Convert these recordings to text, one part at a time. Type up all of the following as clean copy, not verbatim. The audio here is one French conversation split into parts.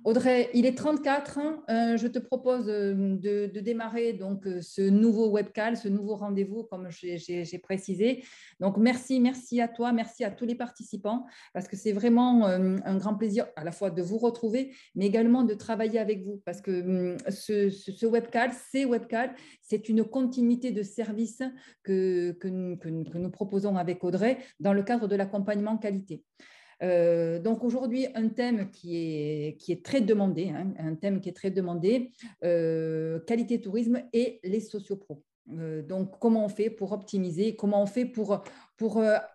Audrey, il est 34. Je te propose de démarrer donc ce nouveau webcall, ce nouveau rendez-vous, comme j'ai précisé. Donc, merci à toi, merci à tous les participants, parce que c'est vraiment un grand plaisir à la fois de vous retrouver, mais également de travailler avec vous, parce que ce webcall, ces webcalls, c'est une continuité de service que nous proposons avec Audrey dans le cadre de l'accompagnement qualité. Donc aujourd'hui, un thème qui est très demandé, hein, un thème qui est très demandé, qualité tourisme et les sociopros. Donc, comment on fait pour optimiser, comment on fait pour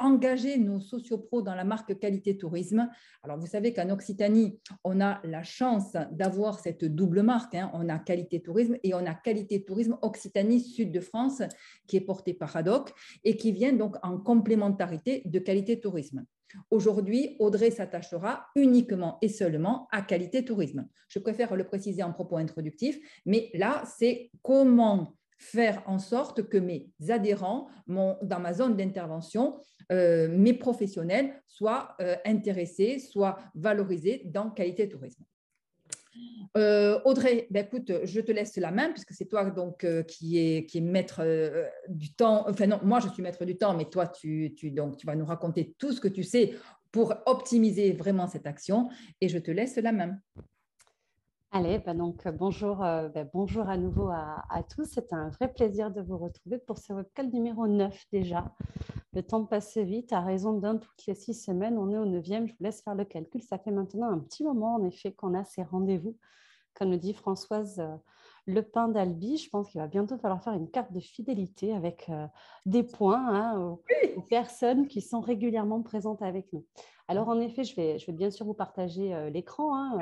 engager nos sociopros dans la marque qualité tourisme. Alors, vous savez qu'en Occitanie, on a la chance d'avoir cette double marque. Hein. On a qualité tourisme et on a qualité tourisme Occitanie Sud de France qui est portée par Haddock et qui vient donc en complémentarité de qualité tourisme. Aujourd'hui, Audrey s'attachera uniquement et seulement à qualité tourisme. Je préfère le préciser en propos introductifs, mais là, c'est comment faire en sorte que mes adhérents, dans ma zone d'intervention, mes professionnels soient intéressés, soient valorisés dans qualité tourisme. Audrey, ben écoute, je te laisse la main puisque c'est toi donc qui est maître du temps. Enfin non, moi je suis maître du temps, mais toi tu vas nous raconter tout ce que tu sais pour optimiser vraiment cette action et je te laisse la main. Allez, donc bonjour à nouveau à tous. C'est un vrai plaisir de vous retrouver pour ce webcall numéro 9 déjà. Le temps passe vite, à raison d'un toutes les 6 semaines. On est au 9e, je vous laisse faire le calcul. Ça fait maintenant un petit moment en effet qu'on a ces rendez-vous. Comme le dit Françoise Lepin d'Albi, je pense qu'il va bientôt falloir faire une carte de fidélité avec des points aux personnes qui sont régulièrement présentes avec nous. Alors en effet, je vais bien sûr vous partager l'écran.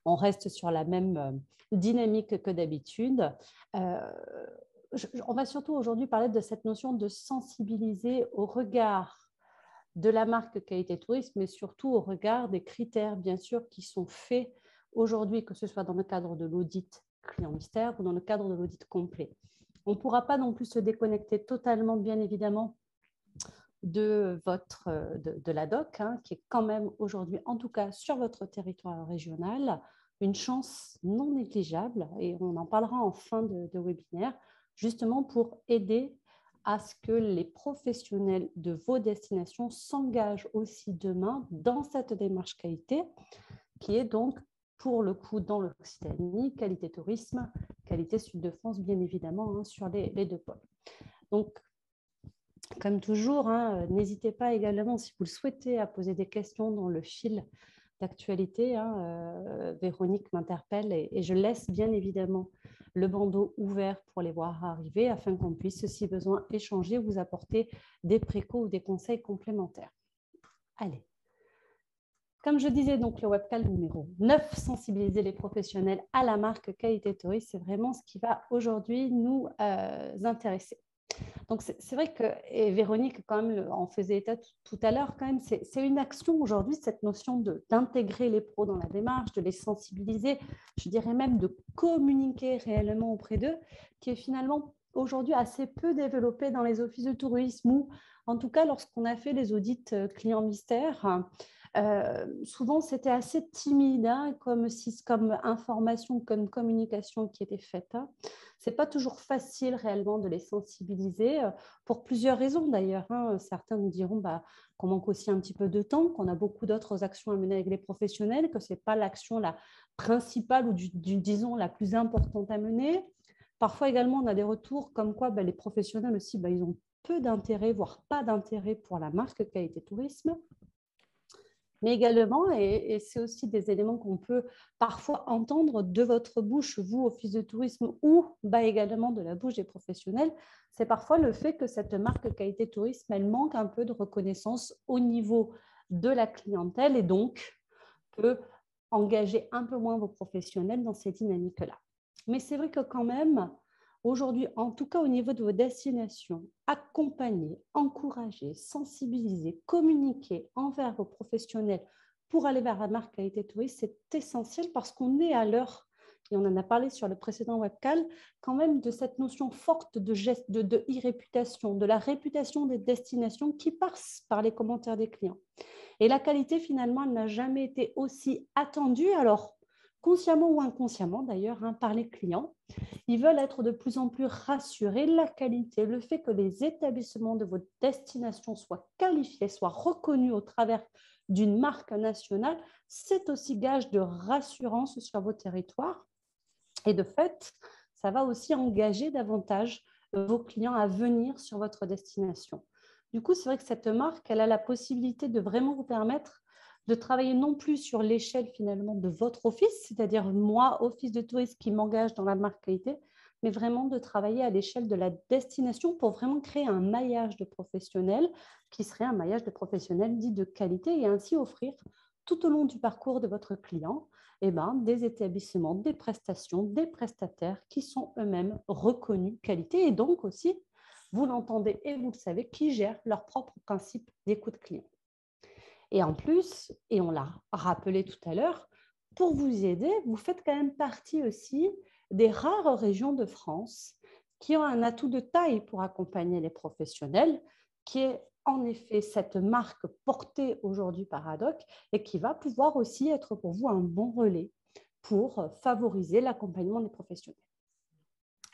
On reste sur la même dynamique que d'habitude. On va surtout aujourd'hui parler de cette notion de sensibiliser au regard de la marque qualité tourisme, mais surtout au regard des critères, bien sûr, qui sont faits aujourd'hui, que ce soit dans le cadre de l'audit client mystère ou dans le cadre de l'audit complet. On ne pourra pas non plus se déconnecter totalement, bien évidemment, de l'ADOC, qui est quand même aujourd'hui, en tout cas sur votre territoire régional, une chance non négligeable, et on en parlera en fin de webinaire, justement pour aider à ce que les professionnels de vos destinations s'engagent aussi demain dans cette démarche qualité, qui est donc pour le coup dans l'Occitanie, qualité tourisme, qualité Sud de France, bien évidemment, sur les deux pôles. Donc, comme toujours, n'hésitez pas également, si vous le souhaitez, à poser des questions dans le fil d'actualité. Véronique m'interpelle et je laisse bien évidemment le bandeau ouvert pour les voir arriver afin qu'on puisse, si besoin, échanger ou vous apporter des précaux ou des conseils complémentaires. Allez. Comme je disais, donc le webcall numéro 9, sensibiliser les professionnels à la marque qualité tourisme, c'est vraiment ce qui va aujourd'hui nous intéresser. Donc, c'est vrai que, et Véronique quand même en faisait état tout à l'heure, quand même, c'est une action aujourd'hui, cette notion d'intégrer les pros dans la démarche, de les sensibiliser, je dirais même de communiquer réellement auprès d'eux, qui est finalement aujourd'hui assez peu développée dans les offices de tourisme ou en tout cas lorsqu'on a fait les audits clients mystères. Souvent, c'était assez timide comme information, comme communication qui était faite. Ce n'est pas toujours facile réellement de les sensibiliser pour plusieurs raisons d'ailleurs. Certains nous diront qu'on manque aussi un petit peu de temps, qu'on a beaucoup d'autres actions à mener avec les professionnels, que ce n'est pas l'action la principale ou disons la plus importante à mener. Parfois également, on a des retours comme quoi les professionnels aussi, ils ont peu d'intérêt, voire pas d'intérêt pour la marque qualité tourisme. Mais également, et c'est aussi des éléments qu'on peut parfois entendre de votre bouche, vous, office de tourisme, ou également de la bouche des professionnels, c'est parfois le fait que cette marque qualité tourisme, elle manque un peu de reconnaissance au niveau de la clientèle et donc peut engager un peu moins vos professionnels dans ces dynamiques-là. Mais c'est vrai que quand même, aujourd'hui, en tout cas au niveau de vos destinations, accompagner, encourager, sensibiliser, communiquer envers vos professionnels pour aller vers la marque qualité tourisme, c'est essentiel parce qu'on est à l'heure, et on en a parlé sur le précédent webcall, quand même de cette notion forte de e-réputation, de la réputation des destinations qui passe par les commentaires des clients. Et la qualité, finalement, elle n'a jamais été aussi attendue. Alors, consciemment ou inconsciemment d'ailleurs, par les clients. Ils veulent être de plus en plus rassurés. La qualité, le fait que les établissements de votre destination soient qualifiés, soient reconnus au travers d'une marque nationale, c'est aussi gage de rassurance sur vos territoires. Et de fait, ça va aussi engager davantage vos clients à venir sur votre destination. Du coup, c'est vrai que cette marque, elle a la possibilité de vraiment vous permettre de travailler non plus sur l'échelle finalement de votre office, c'est-à-dire moi, office de tourisme qui m'engage dans la marque qualité, mais vraiment de travailler à l'échelle de la destination pour vraiment créer un maillage de professionnels qui serait un maillage de professionnels dit de qualité et ainsi offrir tout au long du parcours de votre client des établissements, des prestations, des prestataires qui sont eux-mêmes reconnus qualité et donc aussi, vous l'entendez et vous le savez, qui gèrent leur propre principe d'écoute client. Et en plus, et on l'a rappelé tout à l'heure, pour vous aider, vous faites quand même partie aussi des rares régions de France qui ont un atout de taille pour accompagner les professionnels, qui est en effet cette marque portée aujourd'hui par Haddock et qui va pouvoir aussi être pour vous un bon relais pour favoriser l'accompagnement des professionnels.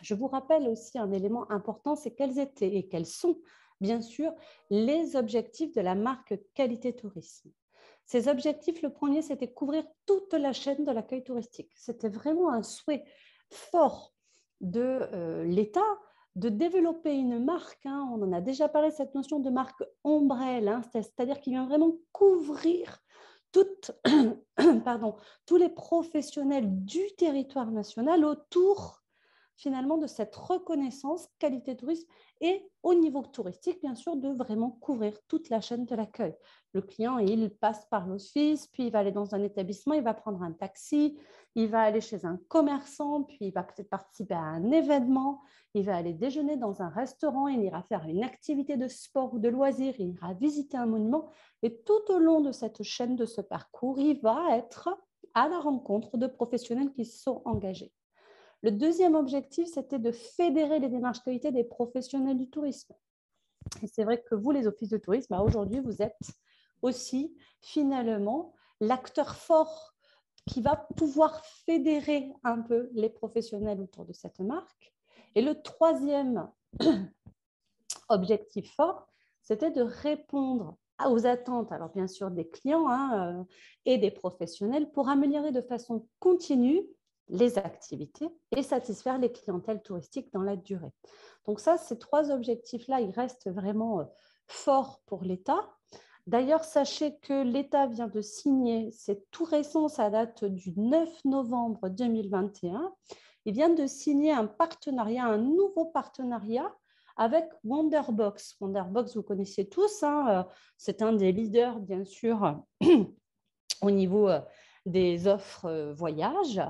Je vous rappelle aussi un élément important, c'est quels étaient et quels sont, bien sûr, les objectifs de la marque Qualité Tourisme. Ces objectifs, le premier, c'était couvrir toute la chaîne de l'accueil touristique. C'était vraiment un souhait fort de l'État de développer une marque, on en a déjà parlé, cette notion de marque ombrelle, c'est-à-dire qui vient vraiment couvrir tous les professionnels du territoire national autour finalement de cette reconnaissance qualité tourisme et au niveau touristique, bien sûr, de vraiment couvrir toute la chaîne de l'accueil. Le client, il passe par l'office, puis il va aller dans un établissement, il va prendre un taxi, il va aller chez un commerçant, puis il va peut-être participer à un événement, il va aller déjeuner dans un restaurant, il ira faire une activité de sport ou de loisir, il ira visiter un monument. Et tout au long de cette chaîne, de ce parcours, il va être à la rencontre de professionnels qui sont engagés. Le deuxième objectif, c'était de fédérer les démarches qualité des professionnels du tourisme. Et c'est vrai que vous, les offices de tourisme, aujourd'hui, vous êtes aussi finalement l'acteur fort qui va pouvoir fédérer un peu les professionnels autour de cette marque. Et le troisième objectif fort, c'était de répondre aux attentes, alors bien sûr des clients et des professionnels pour améliorer de façon continue les activités et satisfaire les clientèles touristiques dans la durée. Donc ça, ces trois objectifs-là, ils restent vraiment forts pour l'État. D'ailleurs, sachez que l'État vient de signer, c'est tout récent, ça date du 9 novembre 2021, il vient de signer un partenariat, un nouveau partenariat avec Wonderbox. Wonderbox, vous connaissez tous, c'est un des leaders, bien sûr, au niveau des offres voyages.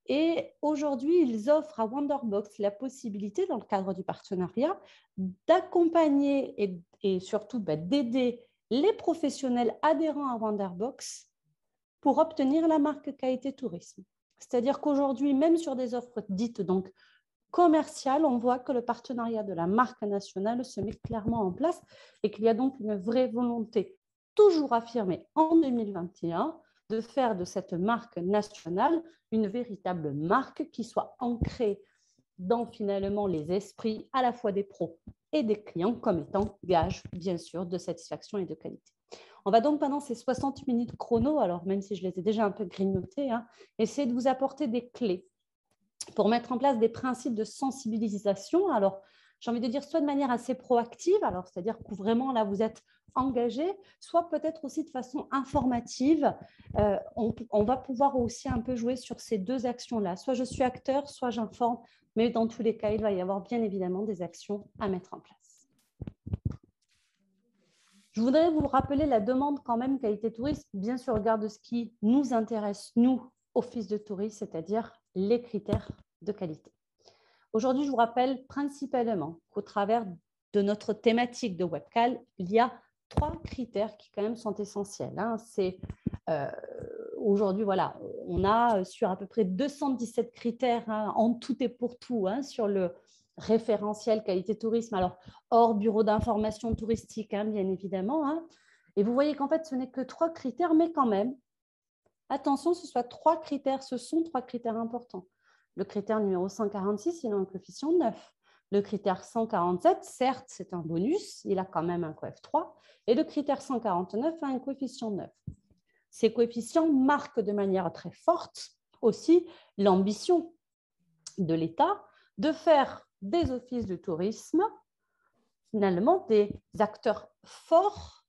Et aujourd'hui, ils offrent à Wonderbox la possibilité, dans le cadre du partenariat, d'accompagner et surtout d'aider les professionnels adhérents à Wonderbox pour obtenir la marque qualité tourisme. C'est-à-dire qu'aujourd'hui, même sur des offres dites donc commerciales, on voit que le partenariat de la marque nationale se met clairement en place et qu'il y a donc une vraie volonté, toujours affirmée en 2021, de faire de cette marque nationale une véritable marque qui soit ancrée dans finalement les esprits à la fois des pros et des clients comme étant gage, bien sûr, de satisfaction et de qualité. On va donc pendant ces 60 minutes chrono, alors même si je les ai déjà un peu grignotées, essayer de vous apporter des clés pour mettre en place des principes de sensibilisation. Alors, j'ai envie de dire soit de manière assez proactive, alors c'est-à-dire que vraiment là vous êtes engagé, soit peut-être aussi de façon informative. On va pouvoir aussi un peu jouer sur ces deux actions-là. Soit je suis acteur, soit j'informe, mais dans tous les cas, il va y avoir bien évidemment des actions à mettre en place. Je voudrais vous rappeler la demande quand même qualité tourisme, bien sûr, au regard de ce qui nous intéresse, nous, office de tourisme, c'est-à-dire les critères de qualité. Aujourd'hui, je vous rappelle principalement qu'au travers de notre thématique de Webcal, il y a 3 critères qui quand même sont essentiels. C'est aujourd'hui, voilà, on a sur à peu près 217 critères en tout et pour tout sur le référentiel qualité tourisme, alors hors bureau d'information touristique, bien évidemment. Et vous voyez qu'en fait, ce n'est que 3 critères, mais quand même, Attention, ce sont 3 critères importants. Le critère numéro 146, il a un coefficient 9. Le critère 147, certes, c'est un bonus, il a quand même un coef 3. Et le critère 149 a un coefficient 9. Ces coefficients marquent de manière très forte aussi l'ambition de l'État de faire des offices de tourisme finalement des acteurs forts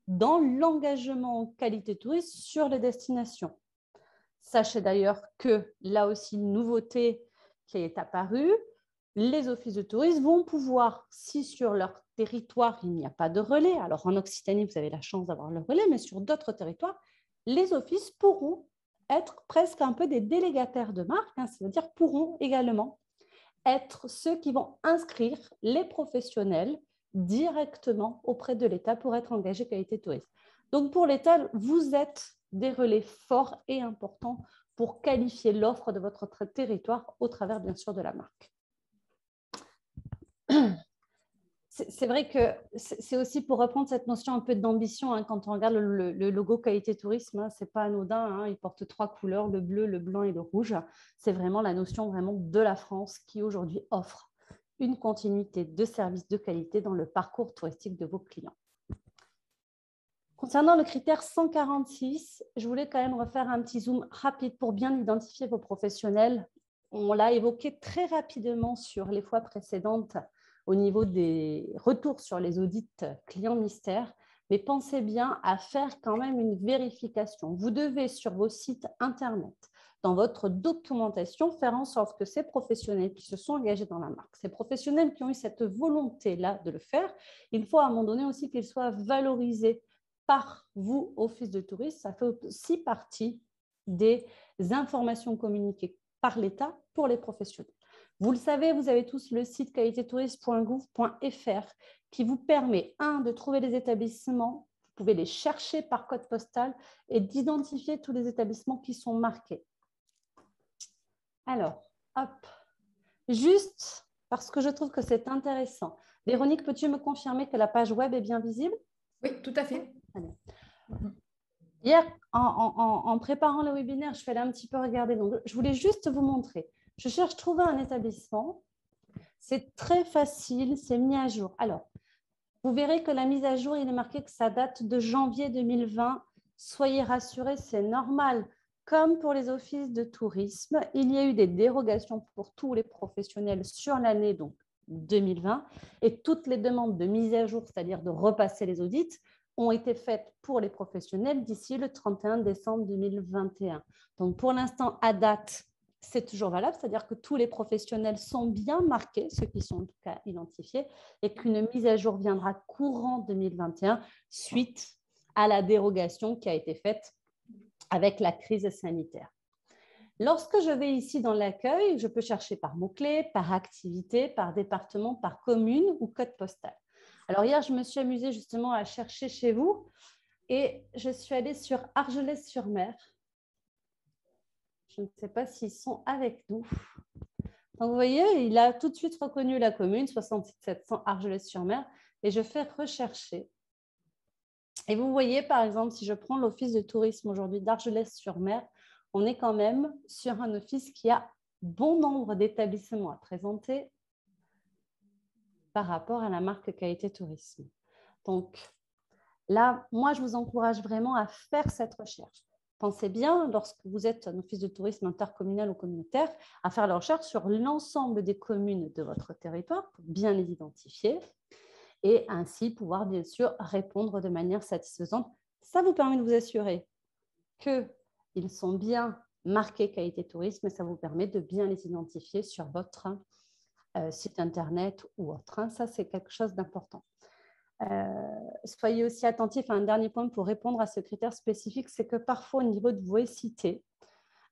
dans l'engagement en qualité touriste sur les destinations. Sachez d'ailleurs que là aussi, une nouveauté qui est apparue, les offices de tourisme vont pouvoir, si sur leur territoire, il n'y a pas de relais, alors en Occitanie, vous avez la chance d'avoir le relais, mais sur d'autres territoires, les offices pourront être presque un peu des délégataires de marque, c'est-à-dire pourront également être ceux qui vont inscrire les professionnels directement auprès de l'État pour être engagés qualité touriste. Donc, pour l'État, vous êtes des relais forts et importants pour qualifier l'offre de votre territoire au travers, bien sûr, de la marque. C'est vrai que c'est aussi pour reprendre cette notion un peu d'ambition, hein, quand on regarde le logo qualité tourisme, hein, ce n'est pas anodin, hein, il porte 3 couleurs, le bleu, le blanc et le rouge. C'est vraiment la notion vraiment de la France qui aujourd'hui offre une continuité de services de qualité dans le parcours touristique de vos clients. Concernant le critère 146, je voulais quand même refaire un petit zoom rapide pour bien identifier vos professionnels. On l'a évoqué très rapidement sur les fois précédentes au niveau des retours sur les audits clients mystères, mais pensez bien à faire quand même une vérification. Vous devez, sur vos sites Internet, dans votre documentation, faire en sorte que ces professionnels qui se sont engagés dans la marque, ces professionnels qui ont eu cette volonté-là de le faire, il faut à un moment donné aussi qu'ils soient valorisés par vous, Office de tourisme. Ça fait aussi partie des informations communiquées par l'État pour les professionnels. Vous le savez, vous avez tous le site qualitétouriste.gouv.fr qui vous permet, de trouver les établissements, vous pouvez les chercher par code postal et d'identifier tous les établissements qui sont marqués. Alors, hop, juste parce que je trouve que c'est intéressant. Véronique, peux-tu me confirmer que la page web est bien visible? Oui, tout à fait. Allez. Hier, en préparant le webinaire, je suis allée un petit peu regarder. Donc, je voulais juste vous montrer. Je cherche trouver un établissement. C'est très facile, c'est mis à jour. Alors, vous verrez que la mise à jour, il est marqué que ça date de janvier 2020. Soyez rassurés, c'est normal. Comme pour les offices de tourisme, il y a eu des dérogations pour tous les professionnels sur l'année donc 2020 et toutes les demandes de mise à jour, c'est-à-dire de repasser les audits, ont été faites pour les professionnels d'ici le 31 décembre 2021. Donc, pour l'instant, à date, c'est toujours valable, c'est-à-dire que tous les professionnels sont bien marqués, ceux qui sont en tout cas identifiés, et qu'une mise à jour viendra courant 2021 suite à la dérogation qui a été faite avec la crise sanitaire. Lorsque je vais ici dans l'accueil, je peux chercher par mots-clés, par activité, par département, par commune ou code postal. Alors hier, je me suis amusée justement à chercher chez vous et je suis allée sur Argelès-sur-Mer. Je ne sais pas s'ils sont avec nous. Donc, vous voyez, il a tout de suite reconnu la commune, 67 700 Argelès-sur-Mer, et je fais rechercher. Et vous voyez, par exemple, si je prends l'office de tourisme aujourd'hui d'Argelès-sur-Mer, on est quand même sur un office qui a bon nombre d'établissements à présenter par rapport à la marque qualité tourisme. Donc là, moi, je vous encourage vraiment à faire cette recherche. Pensez bien, lorsque vous êtes un office de tourisme intercommunal ou communautaire, à faire la recherche sur l'ensemble des communes de votre territoire pour bien les identifier et ainsi pouvoir bien sûr répondre de manière satisfaisante. Ça vous permet de vous assurer qu'ils sont bien marqués qualité tourisme et ça vous permet de bien les identifier sur votre site internet ou autre. Ça, c'est quelque chose d'important. Soyez aussi attentifs à un dernier point pour répondre à ce critère spécifique, c'est que parfois au niveau de vos SIT,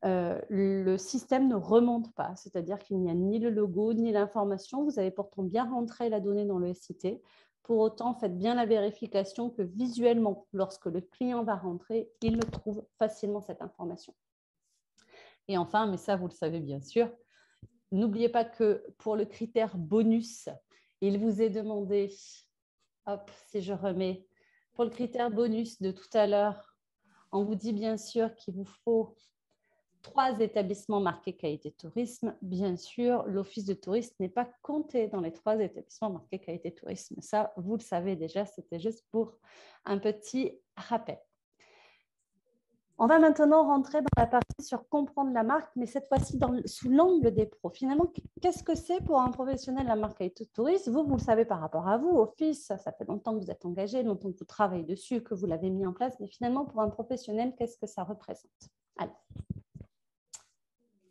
le système ne remonte pas, c'est-à-dire qu'il n'y a ni le logo ni l'information. Vous avez pourtant bien rentré la donnée dans le SIT. Pour autant, faites bien la vérification que visuellement, lorsque le client va rentrer, il trouve facilement cette information. Et enfin, mais ça vous le savez bien sûr, n'oubliez pas que pour le critère bonus, il vous est demandé, hop, si je remets, pour le critère bonus de tout à l'heure, On vous dit bien sûr qu'il vous faut 3 établissements marqués qualité tourisme. Bien sûr, l'office de tourisme n'est pas compté dans les 3 établissements marqués qualité tourisme. Ça, vous le savez déjà, c'était juste pour un petit rappel. On va maintenant rentrer dans la partie sur comprendre la marque, mais cette fois-ci sous l'angle des pros. Finalement, qu'est-ce que c'est pour un professionnel la marque qualité tourisme? Vous le savez par rapport à vous, Office, ça fait longtemps que vous êtes engagé, longtemps que vous travaillez dessus, que vous l'avez mis en place, mais finalement, pour un professionnel, qu'est-ce que ça représente? Alors,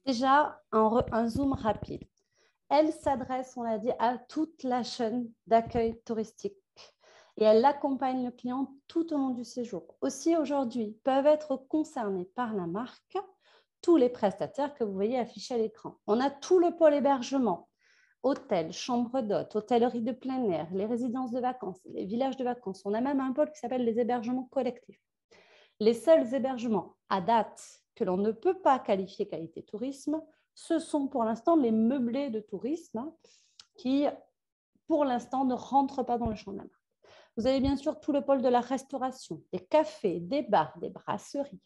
déjà, un zoom rapide. Elle s'adresse, on l'a dit, à toute la chaîne d'accueil touristique et elle accompagne le client tout au long du séjour. Aussi, aujourd'hui, peuvent être concernés par la marque tous les prestataires que vous voyez affichés à l'écran. On a tout le pôle hébergement, hôtel, chambre d'hôtes, hôtellerie de plein air, les résidences de vacances, les villages de vacances. On a même un pôle qui s'appelle les hébergements collectifs. Les seuls hébergements à date que l'on ne peut pas qualifier qualité tourisme, ce sont pour l'instant les meublés de tourisme qui, pour l'instant, ne rentrent pas dans le champ de la marque. Vous avez bien sûr tout le pôle de la restauration, des cafés, des bars, des brasseries.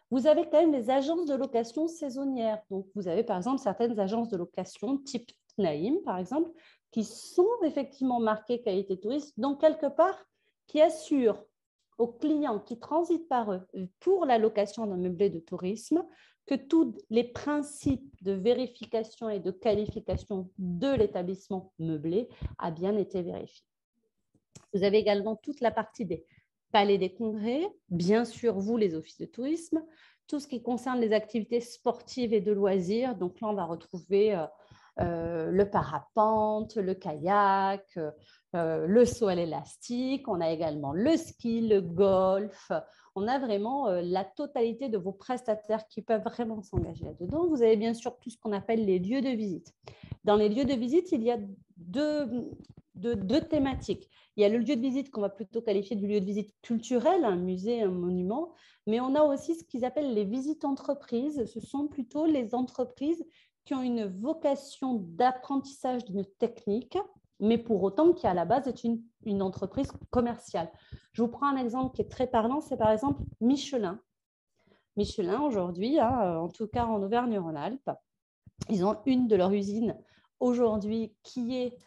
Vous avez quand même les agences de location saisonnières. Donc, vous avez par exemple certaines agences de location type Naïm, par exemple, qui sont effectivement marquées qualité tourisme, donc quelque part, qui assurent aux clients qui transitent par eux pour la location d'un meublé de tourisme que tous les principes de vérification et de qualification de l'établissement meublé a bien été vérifié. Vous avez également toute la partie des palais des congrès, bien sûr, vous, les offices de tourisme, tout ce qui concerne les activités sportives et de loisirs. Donc là, on va retrouver le parapente, le kayak, le saut à l'élastique. On a également le ski, le golf. On a vraiment la totalité de vos prestataires qui peuvent vraiment s'engager là-dedans. Vous avez bien sûr tout ce qu'on appelle les lieux de visite. Dans les lieux de visite, il y a deux thématiques. Il y a le lieu de visite qu'on va plutôt qualifier de lieu de visite culturel, un musée, un monument, mais on a aussi ce qu'ils appellent les visites entreprises. Ce sont plutôt les entreprises qui ont une vocation d'apprentissage d'une technique, mais pour autant qui à la base est une entreprise commerciale. Je vous prends un exemple qui est très parlant, c'est par exemple Michelin. Michelin aujourd'hui, en tout cas en Auvergne-Rhône-Alpes, ils ont une de leurs usines aujourd'hui qui est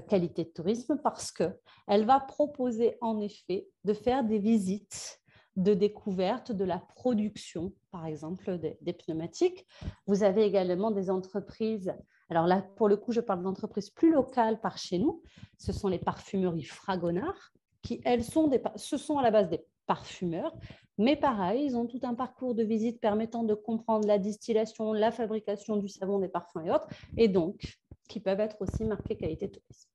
qualité de tourisme parce qu'elle va proposer en effet de faire des visites de découverte de la production, par exemple, des pneumatiques. Vous avez également des entreprises, alors là, pour le coup, je parle d'entreprises plus locales par chez nous, ce sont les parfumeries Fragonard, qui, elles, ce sont à la base des parfumeurs, mais pareil, ils ont tout un parcours de visite permettant de comprendre la distillation, la fabrication du savon, des parfums et autres, et donc qui peuvent être aussi marqués qualité tourisme.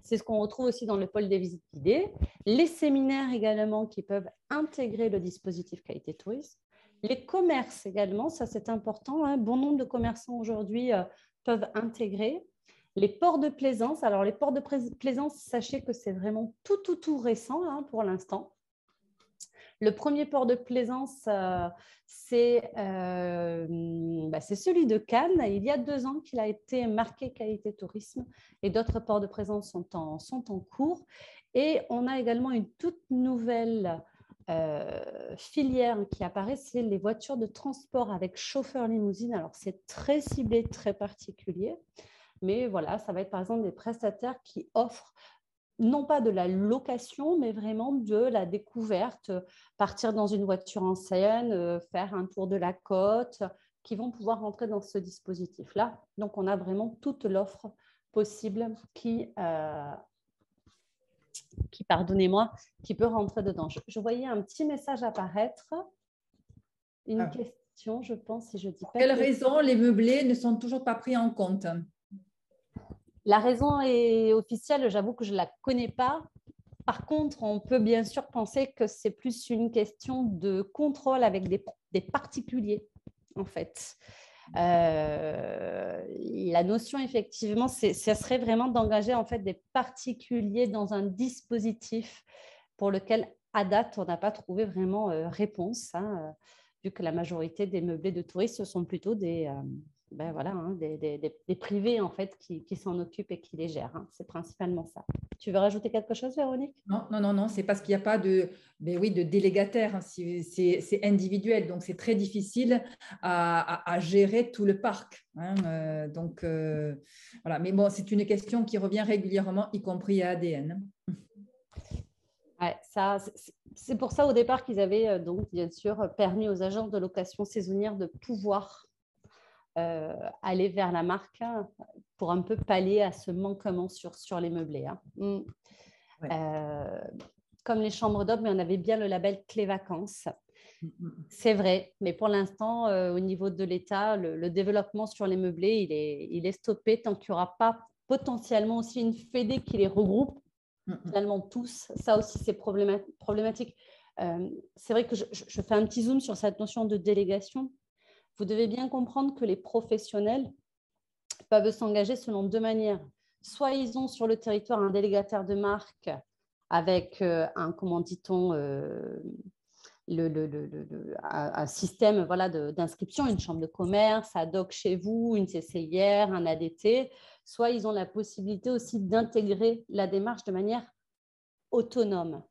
C'est ce qu'on retrouve aussi dans le pôle des visites guidées. Les séminaires également qui peuvent intégrer le dispositif qualité tourisme. Les commerces également, ça c'est important. Bon nombre de commerçants aujourd'hui peuvent intégrer. Les ports de plaisance. Alors les ports de plaisance, sachez que c'est vraiment tout récent pour l'instant. Le premier port de plaisance, c'est celui de Cannes. Il y a 2 ans qu'il a été marqué qualité tourisme et d'autres ports de plaisance sont en cours. Et on a également une toute nouvelle filière qui apparaît, c'est les voitures de transport avec chauffeur limousine. Alors, c'est très ciblé, très particulier. Mais voilà, ça va être par exemple des prestataires qui offrent non pas de la location, mais vraiment de la découverte, partir dans une voiture ancienne, faire un tour de la côte, qui vont pouvoir rentrer dans ce dispositif-là. Donc, on a vraiment toute l'offre possible qui pardonnez-moi, qui peut rentrer dedans. Je voyais un petit message apparaître, une question, je pense, si je dis pas. Pour quelle raison les meublés ne sont toujours pas pris en compte? La raison est officielle, j'avoue que je ne la connais pas. Par contre, on peut bien sûr penser que c'est plus une question de contrôle avec des particuliers, en fait. La notion, effectivement, ça serait vraiment d'engager en fait des particuliers dans un dispositif pour lequel, à date, on n'a pas trouvé vraiment réponse, vu que la majorité des meublés de touristes sont plutôt des ben voilà, hein, des privés en fait qui s'en occupent et qui les gèrent. Hein. C'est principalement ça. Tu veux rajouter quelque chose, Véronique? Non, non, non, non, c'est parce qu'il n'y a pas de, ben oui, de délégataire, hein. C'est individuel, donc c'est très difficile à gérer tout le parc, hein. Donc, voilà. Mais bon, c'est une question qui revient régulièrement, y compris à ADN. Ouais, ça, c'est pour ça au départ qu'ils avaient donc bien sûr permis aux agences de location saisonnière de pouvoir aller vers la marque hein, pour un peu pallier à ce manquement sur les meublés. Hein. Ouais. Comme les chambres d'hôtes, mais on avait bien le label Clé Vacances. C'est vrai, mais pour l'instant, au niveau de l'État, le développement sur les meublés, il est stoppé tant qu'il n'y aura pas potentiellement aussi une fédé qui les regroupe, finalement tous. Ça aussi, c'est problématique. C'est vrai que je fais un petit zoom sur cette notion de délégation. Vous devez bien comprendre que les professionnels peuvent s'engager selon deux manières. Soit ils ont sur le territoire un délégataire de marque avec un, comment dit-on, un système voilà, d'inscription, une chambre de commerce, ad hoc chez vous, une CCIR, un ADT, soit ils ont la possibilité aussi d'intégrer la démarche de manière autonome.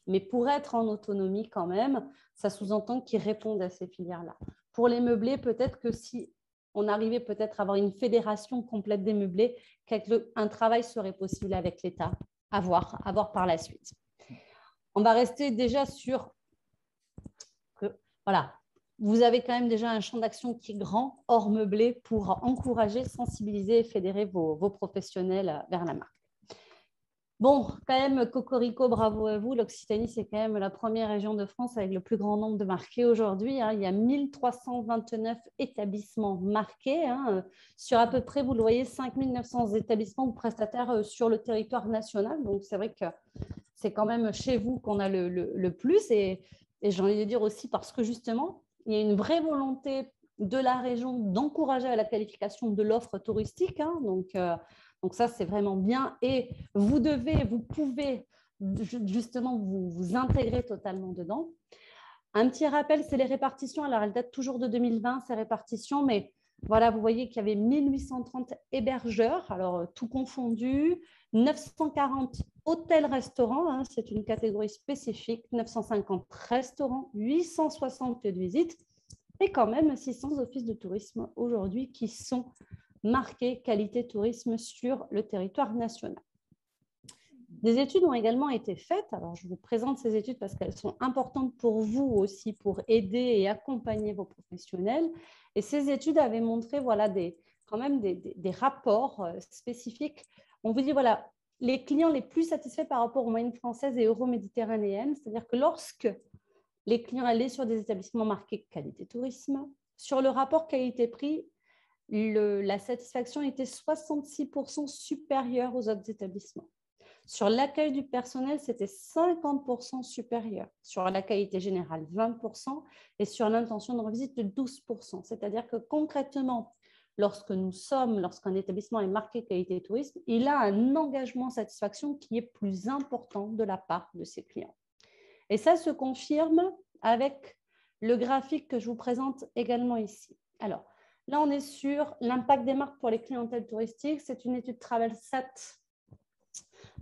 Mais pour être en autonomie quand même, ça sous-entend qu'ils répondent à ces filières-là. Pour les meublés, peut-être que si on arrivait peut-être à avoir une fédération complète des meublés, un travail serait possible avec l'État, à voir par la suite. On va rester déjà sur voilà, vous avez quand même déjà un champ d'action qui est grand, hors meublé, pour encourager, sensibiliser et fédérer vos professionnels vers la marque. Bon, quand même, cocorico, bravo à vous. L'Occitanie, c'est quand même la première région de France avec le plus grand nombre de marqués aujourd'hui. Hein. Il y a 1329 établissements marqués. Hein. Sur à peu près, vous le voyez, 5900 établissements ou prestataires sur le territoire national. Donc, c'est vrai que c'est quand même chez vous qu'on a le plus. Et j'ai envie de dire aussi parce que justement, il y a une vraie volonté de la région d'encourager à la qualification de l'offre touristique. Hein. Donc ça, c'est vraiment bien. Et vous pouvez justement vous intégrer totalement dedans. Un petit rappel, c'est les répartitions. Alors, elles datent toujours de 2020, ces répartitions, mais voilà, vous voyez qu'il y avait 1830 hébergeurs, alors tout confondu, 940 hôtels-restaurants, hein, c'est une catégorie spécifique, 950 restaurants, 860 lieux de visite, et quand même 600 offices de tourisme aujourd'hui qui sont marqués qualité tourisme sur le territoire national. Des études ont également été faites. Alors, je vous présente ces études parce qu'elles sont importantes pour vous aussi, pour aider et accompagner vos professionnels. Et ces études avaient montré voilà, quand même des rapports spécifiques. On vous dit, voilà, les clients les plus satisfaits par rapport aux moyennes françaises et euro-méditerranéennes, c'est-à-dire que lorsque les clients allaient sur des établissements marqués qualité tourisme, sur le rapport qualité-prix, la satisfaction était 66% supérieure aux autres établissements. Sur l'accueil du personnel, c'était 50% supérieur. Sur la qualité générale, 20%. Et sur l'intention de revisite, de 12%. C'est-à-dire que concrètement, lorsqu'un établissement est marqué qualité tourisme, il a un engagement satisfaction qui est plus important de la part de ses clients. Et ça se confirme avec le graphique que je vous présente également ici. Alors, là, on est sur l'impact des marques pour les clientèles touristiques. C'est une étude Travelsat.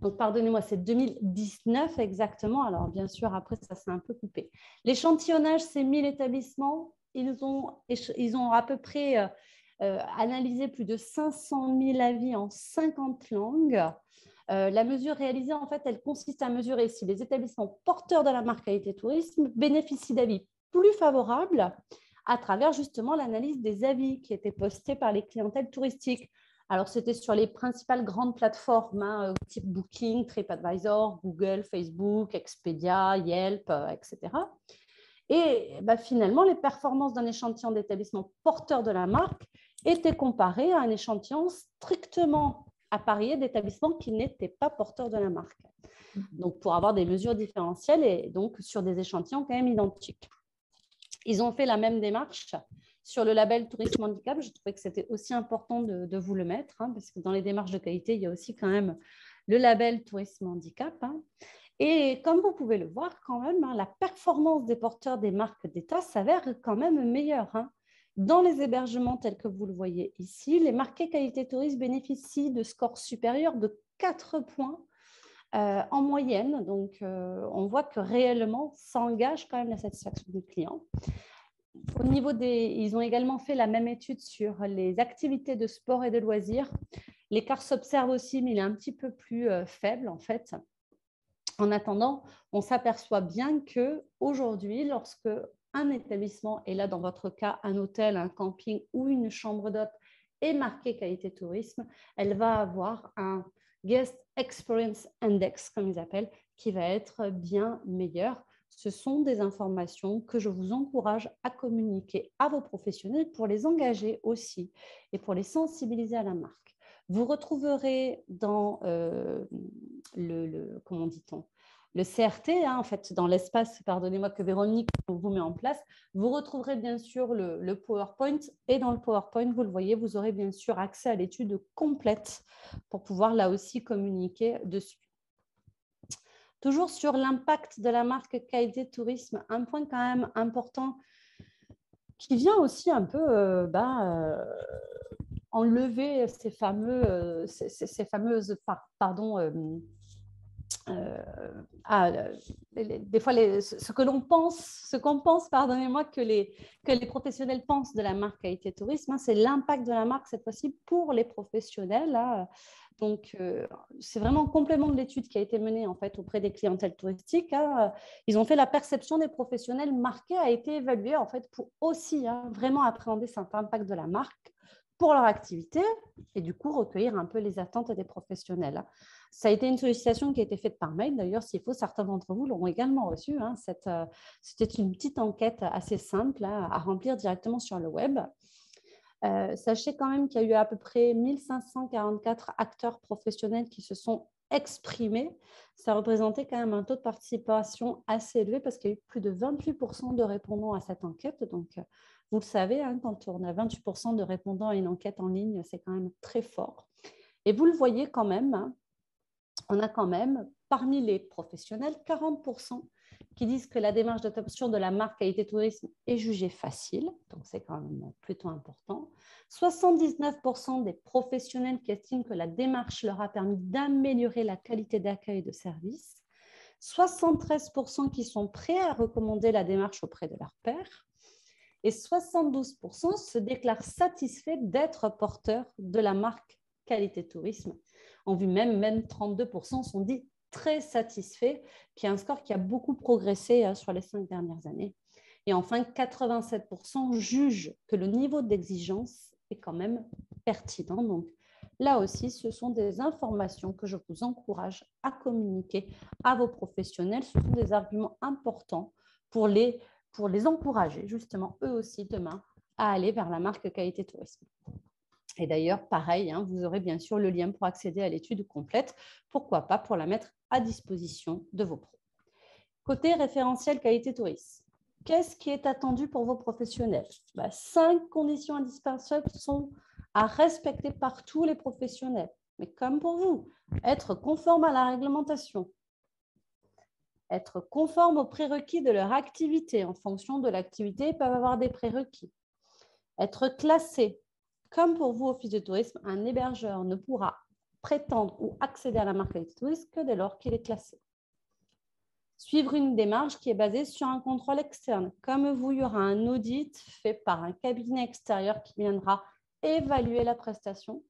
Donc, pardonnez-moi, c'est 2019 exactement. Alors, bien sûr, après, ça s'est un peu coupé. L'échantillonnage, c'est 1000 établissements. Ils ont à peu près analysé plus de 500 000 avis en 50 langues. La mesure réalisée, en fait, elle consiste à mesurer si les établissements porteurs de la marque qualité tourisme bénéficient d'avis plus favorables à travers justement l'analyse des avis qui étaient postés par les clientèles touristiques. Alors, c'était sur les principales grandes plateformes, hein, type Booking, TripAdvisor, Google, Facebook, Expedia, Yelp, etc. Et finalement, les performances d'un échantillon d'établissements porteurs de la marque étaient comparées à un échantillon strictement apparié d'établissements qui n'étaient pas porteurs de la marque. Donc, pour avoir des mesures différentielles et donc sur des échantillons quand même identiques. Ils ont fait la même démarche sur le label Tourisme Handicap. Je trouvais que c'était aussi important de vous le mettre, hein, parce que dans les démarches de qualité, il y a aussi quand même le label Tourisme Handicap. Hein. Et comme vous pouvez le voir, quand même, hein, la performance des porteurs des marques d'État s'avère quand même meilleure. Hein. Dans les hébergements tels que vous le voyez ici, les marqués qualité touriste bénéficient de scores supérieurs de 4 points en moyenne. Donc, on voit que réellement, ça engage quand même la satisfaction du client. Au niveau ils ont également fait la même étude sur les activités de sport et de loisirs. L'écart s'observe aussi, mais il est un petit peu plus faible en fait. En attendant, on s'aperçoit bien qu'aujourd'hui, lorsque un établissement, et là dans votre cas un hôtel, un camping ou une chambre d'hôte est marqué qualité tourisme, elle va avoir un Guest Experience Index, comme ils appellent, qui va être bien meilleur. Ce sont des informations que je vous encourage à communiquer à vos professionnels pour les engager aussi et pour les sensibiliser à la marque. Vous retrouverez dans comment dit-on, le CRT, en fait, dans l'espace, pardonnez-moi, que Véronique vous met en place, vous retrouverez bien sûr le PowerPoint et dans le PowerPoint, vous le voyez, vous aurez bien sûr accès à l'étude complète pour pouvoir là aussi communiquer dessus. Toujours sur l'impact de la marque qualité tourisme, un point quand même important qui vient aussi un peu enlever ces fameuses, des fois ce qu'on pense, pardonnez-moi, que les professionnels pensent de la marque qualité tourisme, c'est l'impact de la marque cette fois-ci pour les professionnels. Là. Donc, c'est vraiment un complément de l'étude qui a été menée en fait auprès des clientèles touristiques. Ils ont fait la perception des professionnels marqués a été évaluée en fait pour aussi vraiment appréhender cet impact de la marque pour leur activité et du coup recueillir un peu les attentes des professionnels. Ça a été une sollicitation qui a été faite par mail. D'ailleurs, s'il faut, certains d'entre vous l'auront également reçue. C'était une petite enquête assez simple à remplir directement sur le web. Sachez quand même qu'il y a eu à peu près 1544 acteurs professionnels qui se sont exprimés. Ça représentait quand même un taux de participation assez élevé parce qu'il y a eu plus de 28% de répondants à cette enquête. Donc, vous le savez, quand on a 28% de répondants à une enquête en ligne, c'est quand même très fort. Et vous le voyez quand même, on a quand même, parmi les professionnels, 40% qui disent que la démarche d'adoption de la marque qualité tourisme est jugée facile, donc c'est quand même plutôt important. 79% des professionnels qui estiment que la démarche leur a permis d'améliorer la qualité d'accueil et de service. 73% qui sont prêts à recommander la démarche auprès de leurs pairs. Et 72% se déclarent satisfaits d'être porteurs de la marque qualité tourisme. On a vu même 32% sont dit très satisfaits, qui est un score qui a beaucoup progressé sur les 5 dernières années. Et enfin, 87% jugent que le niveau d'exigence est quand même pertinent. Donc, là aussi, ce sont des informations que je vous encourage à communiquer à vos professionnels. Ce sont des arguments importants pour les encourager, justement, eux aussi, demain, à aller vers la marque qualité tourisme. Et d'ailleurs, pareil, vous aurez bien sûr le lien pour accéder à l'étude complète. Pourquoi pas pour la mettre à disposition de vos pros. Côté référentiel qualité tourisme, qu'est-ce qui est attendu pour vos professionnels ? 5 conditions indispensables sont à respecter par tous les professionnels. Mais comme pour vous, être conforme à la réglementation, être conforme aux prérequis de leur activité. En fonction de l'activité, ils peuvent avoir des prérequis. Être classé. Comme pour vous, Office de tourisme, un hébergeur ne pourra prétendre ou accéder à la marque qualité tourisme que dès lors qu'il est classé. Suivre une démarche qui est basée sur un contrôle externe. Comme vous, il y aura un audit fait par un cabinet extérieur qui viendra évaluer la prestation.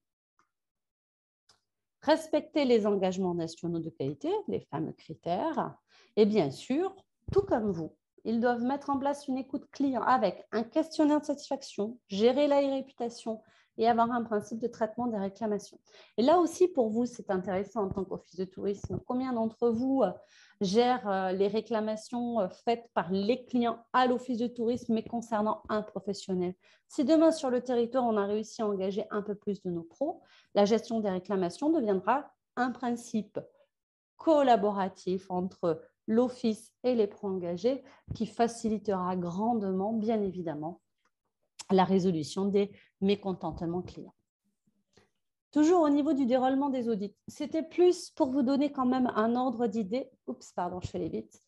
Respecter les engagements nationaux de qualité, les fameux critères. Et bien sûr, tout comme vous, ils doivent mettre en place une écoute client avec un questionnaire de satisfaction, gérer la réputation et avoir un principe de traitement des réclamations. Et là aussi, pour vous, c'est intéressant en tant qu'office de tourisme. Combien d'entre vous gèrent les réclamations faites par les clients à l'office de tourisme, mais concernant un professionnel? Si demain, sur le territoire, on a réussi à engager un peu plus de nos pros, la gestion des réclamations deviendra un principe collaboratif entre l'office et les pros engagés qui facilitera grandement, bien évidemment, la résolution des mécontentements clients. Toujours au niveau du déroulement des audits, c'était plus pour vous donner quand même un ordre d'idée. Oups, pardon, je fais les vite.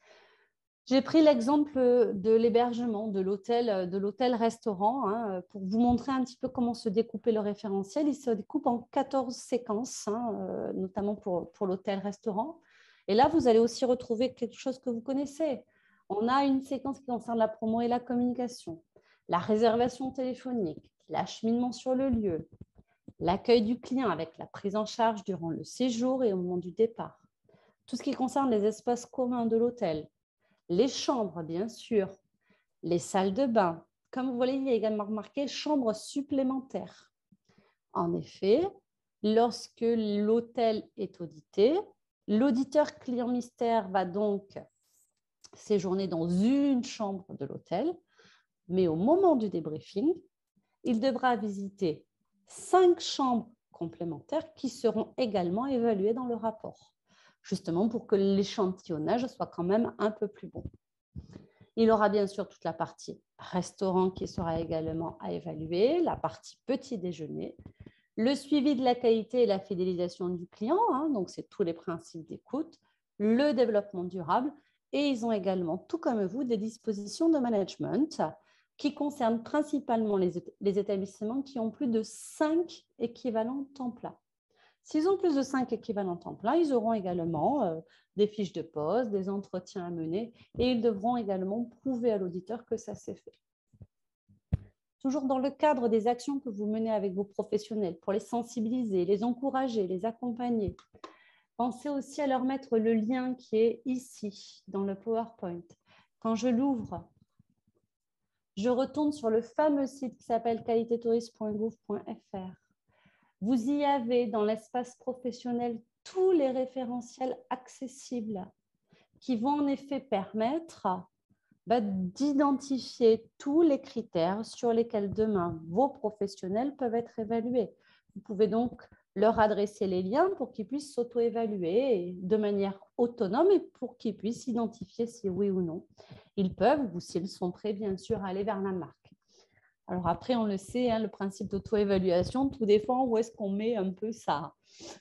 J'ai pris l'exemple de l'hébergement, de l'hôtel-restaurant, hein, pour vous montrer un petit peu comment se découper le référentiel. Il se découpe en 14 séquences, hein, notamment pour l'hôtel-restaurant. Et là, vous allez aussi retrouver quelque chose que vous connaissez. On a une séquence qui concerne la promo et la communication, la réservation téléphonique, l'acheminement sur le lieu, l'accueil du client avec la prise en charge durant le séjour et au moment du départ, tout ce qui concerne les espaces communs de l'hôtel, les chambres, bien sûr, les salles de bain. Comme vous voyez, il y a également marqué chambres supplémentaires. En effet, lorsque l'hôtel est audité, l'auditeur client mystère va donc séjourner dans une chambre de l'hôtel, mais au moment du débriefing, il devra visiter 5 chambres complémentaires qui seront également évaluées dans le rapport, justement pour que l'échantillonnage soit quand même un peu plus bon. Il aura bien sûr toute la partie restaurant qui sera également à évaluer, la partie petit déjeuner, le suivi de la qualité et la fidélisation du client, hein, donc c'est tous les principes d'écoute, le développement durable, et ils ont également, tout comme vous, des dispositions de management qui concernent principalement les établissements qui ont plus de 5 équivalents temps plein. S'ils ont plus de 5 équivalents temps plein, ils auront également des fiches de poste, des entretiens à mener et ils devront également prouver à l'auditeur que ça s'est fait. Toujours dans le cadre des actions que vous menez avec vos professionnels pour les sensibiliser, les encourager, les accompagner, pensez aussi à leur mettre le lien qui est ici dans le PowerPoint. Quand je l'ouvre, je retourne sur le fameux site qui s'appelle qualitétouriste.gouv.fr. Vous y avez dans l'espace professionnel tous les référentiels accessibles qui vont en effet permettre d'identifier tous les critères sur lesquels demain vos professionnels peuvent être évalués. Vous pouvez donc leur adresser les liens pour qu'ils puissent s'auto-évaluer de manière autonome et pour qu'ils puissent identifier si oui ou non ils peuvent ou s'ils sont prêts, bien sûr, à aller vers la marque. Alors après, on le sait, hein, le principe d'auto-évaluation, tout dépend où est-ce qu'on met un peu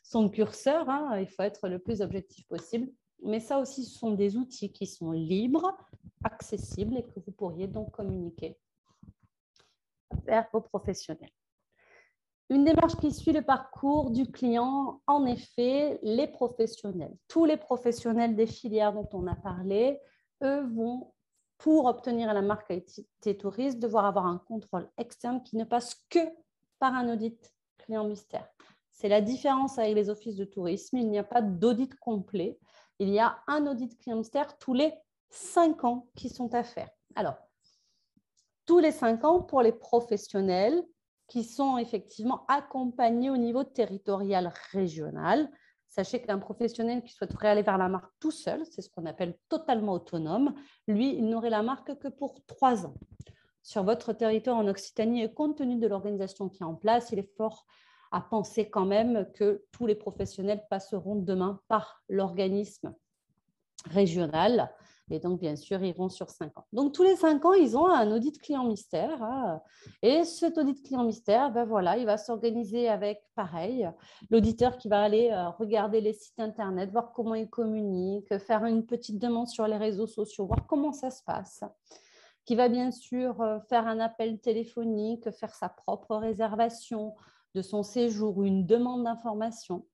son curseur. Hein. Il faut être le plus objectif possible. Mais ça aussi, ce sont des outils qui sont libres, accessibles et que vous pourriez donc communiquer vers vos professionnels. Une démarche qui suit le parcours du client, en effet, les professionnels. Tous les professionnels des filières dont on a parlé, eux vont, pour obtenir la marque qualité touriste, devoir avoir un contrôle externe qui ne passe que par un audit client mystère. C'est la différence avec les offices de tourisme. Il n'y a pas d'audit complet. Il y a un audit client mystère tous les 5 ans qui sont à faire. Alors, tous les 5 ans pour les professionnels qui sont effectivement accompagnés au niveau territorial régional. Sachez qu'un professionnel qui souhaiterait aller vers la marque tout seul, c'est ce qu'on appelle totalement autonome, lui, il n'aurait la marque que pour 3 ans. Sur votre territoire en Occitanie, et compte tenu de l'organisation qui est en place, il est fort à penser quand même que tous les professionnels passeront demain par l'organisme régional et donc, bien sûr, ils iront sur 5 ans. Donc, tous les 5 ans, ils ont un audit client mystère. Hein, et cet audit client mystère, ben voilà, il va s'organiser avec, pareil, l'auditeur qui va aller regarder les sites Internet, voir comment ils communiquent, faire une petite demande sur les réseaux sociaux, voir comment ça se passe, qui va bien sûr faire un appel téléphonique, faire sa propre réservation de son séjour ou une demande d'information.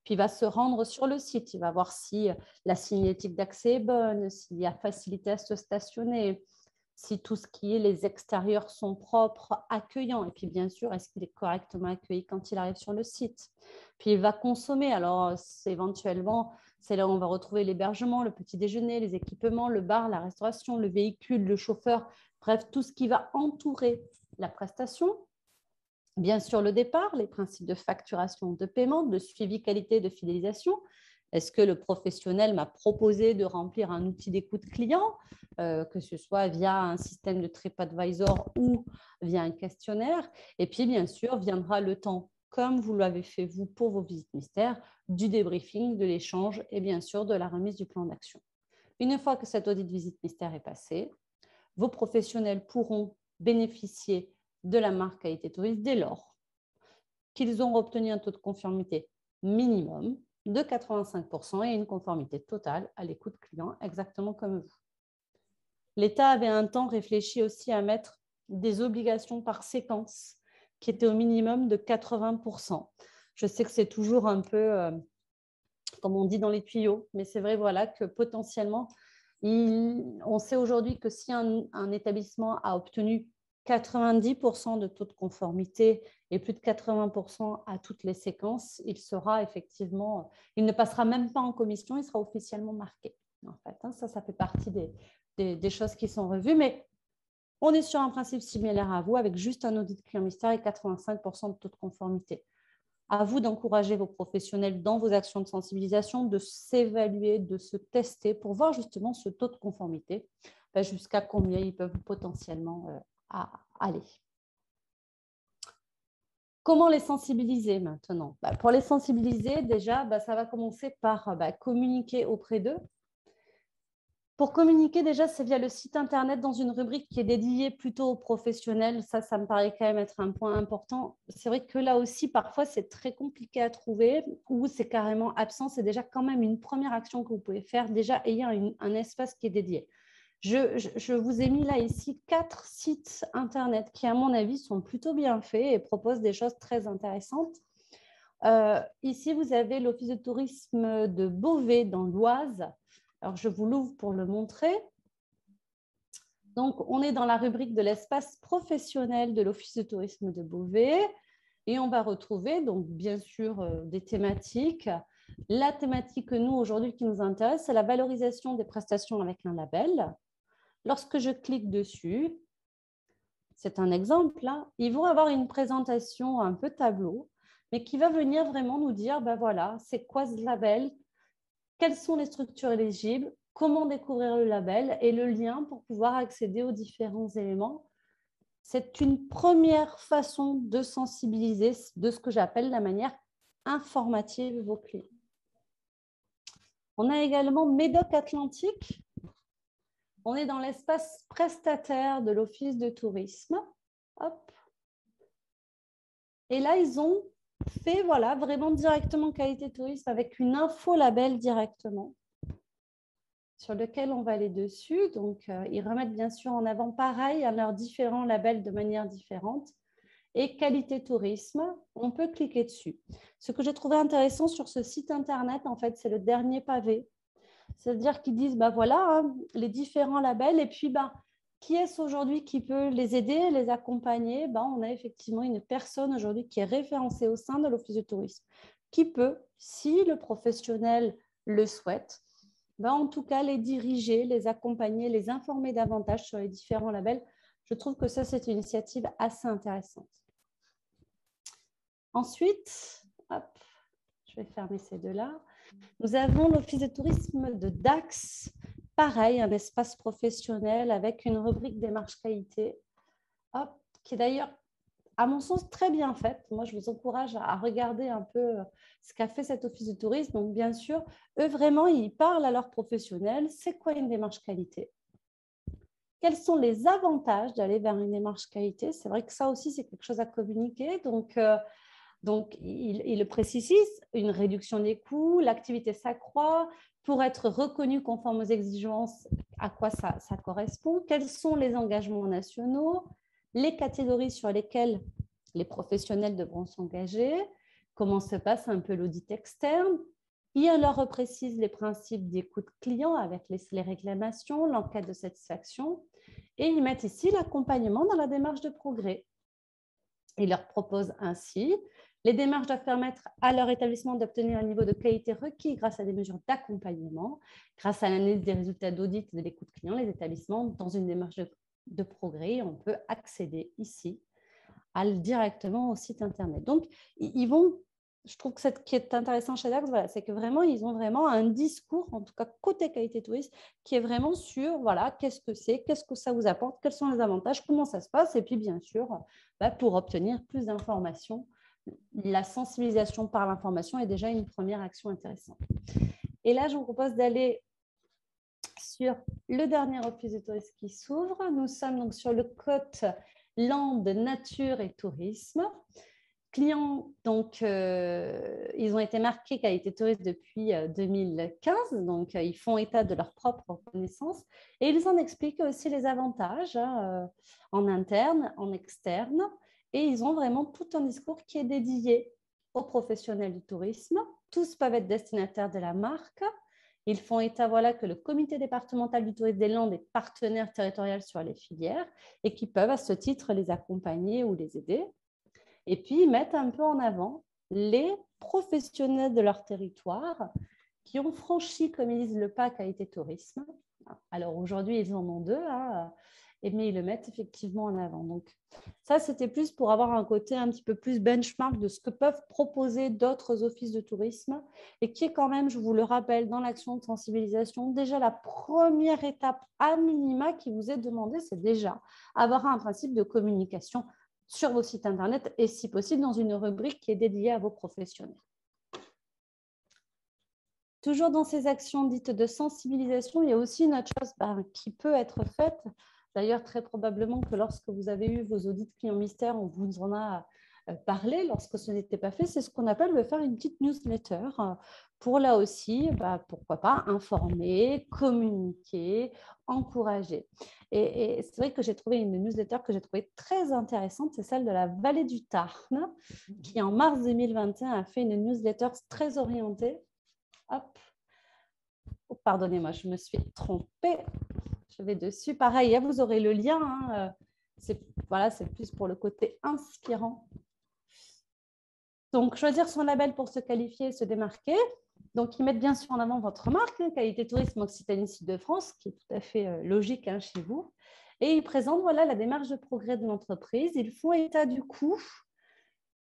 Puis il va se rendre sur le site, il va voir si la signalétique d'accès est bonne, s'il y a facilité à se stationner, si tout ce qui est les extérieurs sont propres, accueillants, et puis bien sûr, est-ce qu'il est correctement accueilli quand il arrive sur le site. Puis il va consommer, alors éventuellement, c'est là où on va retrouver l'hébergement, le petit déjeuner, les équipements, le bar, la restauration, le véhicule, le chauffeur, bref, tout ce qui va entourer la prestation. Bien sûr, le départ, les principes de facturation, de paiement, de suivi qualité, de fidélisation. Est-ce que le professionnel m'a proposé de remplir un outil d'écoute client, que ce soit via un système de TripAdvisor ou via un questionnaire? Et puis, bien sûr, viendra le temps, comme vous l'avez fait vous pour vos visites mystères, du débriefing, de l'échange et bien sûr de la remise du plan d'action. Une fois que cet audit visite mystère est passé, vos professionnels pourront bénéficier de la marque qualité touriste dès lors qu'ils ont obtenu un taux de conformité minimum de 85% et une conformité totale à l'écoute client, exactement comme vous. l'État avait un temps réfléchi aussi à mettre des obligations par séquence qui étaient au minimum de 80%. Je sais que c'est toujours un peu, comme on dit, dans les tuyaux, mais c'est vrai voilà, que potentiellement, on sait aujourd'hui que si un établissement a obtenu 90% de taux de conformité et plus de 80% à toutes les séquences, il sera effectivement, il ne passera même pas en commission, il sera officiellement marqué. En fait, hein, ça fait partie des choses qui sont revues, mais on est sur un principe similaire à vous, avec juste un audit client mystère et 85% de taux de conformité. À vous d'encourager vos professionnels dans vos actions de sensibilisation, de s'évaluer, de se tester pour voir justement ce taux de conformité, jusqu'à combien ils peuvent potentiellement aller. Comment les sensibiliser maintenant? Pour les sensibiliser, déjà, ça va commencer par communiquer auprès d'eux. Pour communiquer, déjà, c'est via le site internet dans une rubrique qui est dédiée plutôt aux professionnels. Ça me paraît quand même être un point important. C'est vrai que là aussi, parfois, c'est très compliqué à trouver ou c'est carrément absent. C'est déjà quand même une première action que vous pouvez faire. Déjà, ayez un espace qui est dédié. Je vous ai mis là ici 4 sites internet qui, à mon avis, sont plutôt bien faits et proposent des choses très intéressantes. Ici, vous avez l'Office de tourisme de Beauvais dans l'Oise. Alors, je vous l'ouvre pour le montrer. Donc, on est dans la rubrique de l'espace professionnel de l'Office de tourisme de Beauvais et on va retrouver, donc, bien sûr, des thématiques. La thématique, nous, aujourd'hui, qui nous intéresse, c'est la valorisation des prestations avec un label. Lorsque je clique dessus, c'est un exemple, hein, ils vont avoir une présentation un peu tableau, mais qui va venir vraiment nous dire, voilà, c'est quoi ce label ? Quelles sont les structures éligibles, comment découvrir le label et le lien pour pouvoir accéder aux différents éléments. C'est une première façon de sensibiliser de ce que j'appelle la manière informative vos clients. On a également Médoc Atlantique. On est dans l'espace prestataire de l'Office de tourisme. Hop. Et là, ils ont fait vraiment directement qualité tourisme avec une info label directement sur lequel on va aller dessus. Donc, ils remettent bien sûr en avant pareil à leurs différents labels de manière différente. Et qualité tourisme, on peut cliquer dessus. Ce que j'ai trouvé intéressant sur ce site internet, en fait, c'est le dernier pavé. C'est-à-dire qu'ils disent, voilà, hein, les différents labels et puis, qui est-ce aujourd'hui qui peut les aider, les accompagner? On a effectivement une personne aujourd'hui qui est référencée au sein de l'Office de tourisme, qui peut, si le professionnel le souhaite, en tout cas les diriger, les accompagner, les informer davantage sur les différents labels. Je trouve que ça, c'est une initiative assez intéressante. Ensuite, hop, je vais fermer ces deux-là. Nous avons l'Office de tourisme de Dax. Pareil, un espace professionnel avec une rubrique démarche qualité, hop, qui est d'ailleurs, à mon sens, très bien faite. Moi, je vous encourage à regarder un peu ce qu'a fait cet Office de tourisme. Donc, bien sûr, eux, vraiment, ils parlent à leurs professionnels. C'est quoi une démarche qualité? Quels sont les avantages d'aller vers une démarche qualité? C'est vrai que ça aussi, c'est quelque chose à communiquer. Donc, il le précise, une réduction des coûts, l'activité s'accroît. Pour être reconnu conforme aux exigences, à quoi ça correspond? Quels sont les engagements nationaux? Les catégories sur lesquelles les professionnels devront s'engager? Comment se passe un peu l'audit externe? Il leur reprécise les principes d'écoute client avec les réclamations, l'enquête de satisfaction. Et ils mettent ici l'accompagnement dans la démarche de progrès. Ils leur proposent ainsi: les démarches doivent permettre à leur établissement d'obtenir un niveau de qualité requis grâce à des mesures d'accompagnement. Grâce à l'analyse des résultats d'audit et de l'écoute client, les établissements, dans une démarche de progrès, on peut accéder ici directement au site internet. Donc, ils vont, je trouve que ce qui est intéressant chez Dax, c'est que vraiment, ils ont vraiment un discours, en tout cas côté qualité tourisme, qui est vraiment sur, qu'est-ce que c'est, qu'est-ce que ça vous apporte, quels sont les avantages, comment ça se passe, et puis bien sûr, pour obtenir plus d'informations, la sensibilisation par l'information est déjà une première action intéressante. Et là, je vous propose d'aller sur le dernier Office de tourisme qui s'ouvre. Nous sommes donc sur le Côte Land Nature et Tourisme. clients, donc, ils ont été marqués qualité touriste depuis 2015, donc ils font état de leur propre connaissance et ils en expliquent aussi les avantages en interne, en externe, et ils ont vraiment tout un discours qui est dédié aux professionnels du tourisme. Tous peuvent être destinataires de la marque. Ils font état voilà, que le comité départemental du tourisme des Landes est partenaire territorial sur les filières et qui peuvent à ce titre les accompagner ou les aider. Et puis, ils mettent un peu en avant les professionnels de leur territoire qui ont franchi, comme ils disent, le pas qualité tourisme. Alors aujourd'hui, ils en ont deux, hein, mais ils le mettent effectivement en avant. Donc ça, c'était plus pour avoir un côté un petit peu plus benchmark de ce que peuvent proposer d'autres offices de tourisme et qui est quand même, je vous le rappelle, dans l'action de sensibilisation, déjà la première étape à minima qui vous est demandée, c'est déjà avoir un principe de communication sur vos sites internet et si possible dans une rubrique qui est dédiée à vos professionnels. Toujours dans ces actions dites de sensibilisation, il y a aussi une autre chose qui peut être faite. D'ailleurs, très probablement que lorsque vous avez eu vos audits clients mystères, on vous en a parlé. Lorsque ce n'était pas fait, c'est ce qu'on appelle de faire une petite newsletter pour là aussi, pourquoi pas, informer, communiquer, encourager. Et c'est vrai que j'ai trouvé une newsletter que j'ai trouvée très intéressante, c'est celle de la Vallée du Tarn, qui en mars 2021 a fait une newsletter très orientée. Hop. Oh, pardonnez-moi, je me suis trompée. Je vais dessus. Pareil, vous aurez le lien. Hein. Voilà, c'est plus pour le côté inspirant. Donc, choisir son label pour se qualifier et se démarquer. Donc, ils mettent bien sûr en avant votre marque, Qualité Tourisme Occitanie Sud-de-France, qui est tout à fait logique chez vous. Et ils présentent voilà, la démarche de progrès de l'entreprise. Ils font état du coût.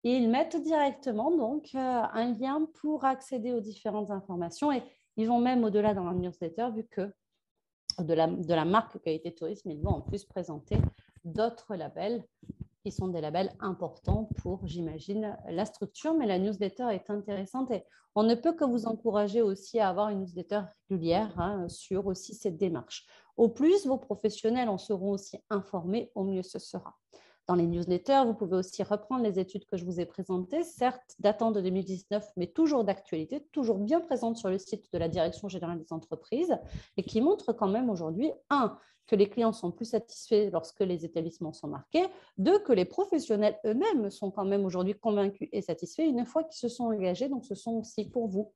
Et ils mettent directement donc, un lien pour accéder aux différentes informations. Et ils vont même au-delà dans la newsletter, vu que de la marque Qualité Tourisme, ils vont en plus présenter d'autres labels qui sont des labels importants pour, j'imagine, la structure. Mais la newsletter est intéressante et on ne peut que vous encourager aussi à avoir une newsletter régulière sur aussi cette démarche. Au plus, vos professionnels en seront aussi informés, au mieux ce sera. Dans les newsletters, vous pouvez aussi reprendre les études que je vous ai présentées, certes datant de 2019, mais toujours d'actualité, toujours bien présentes sur le site de la Direction générale des entreprises et qui montrent quand même aujourd'hui, que les clients sont plus satisfaits lorsque les établissements sont marqués, que les professionnels eux-mêmes sont quand même aujourd'hui convaincus et satisfaits une fois qu'ils se sont engagés. Donc, ce sont aussi pour vous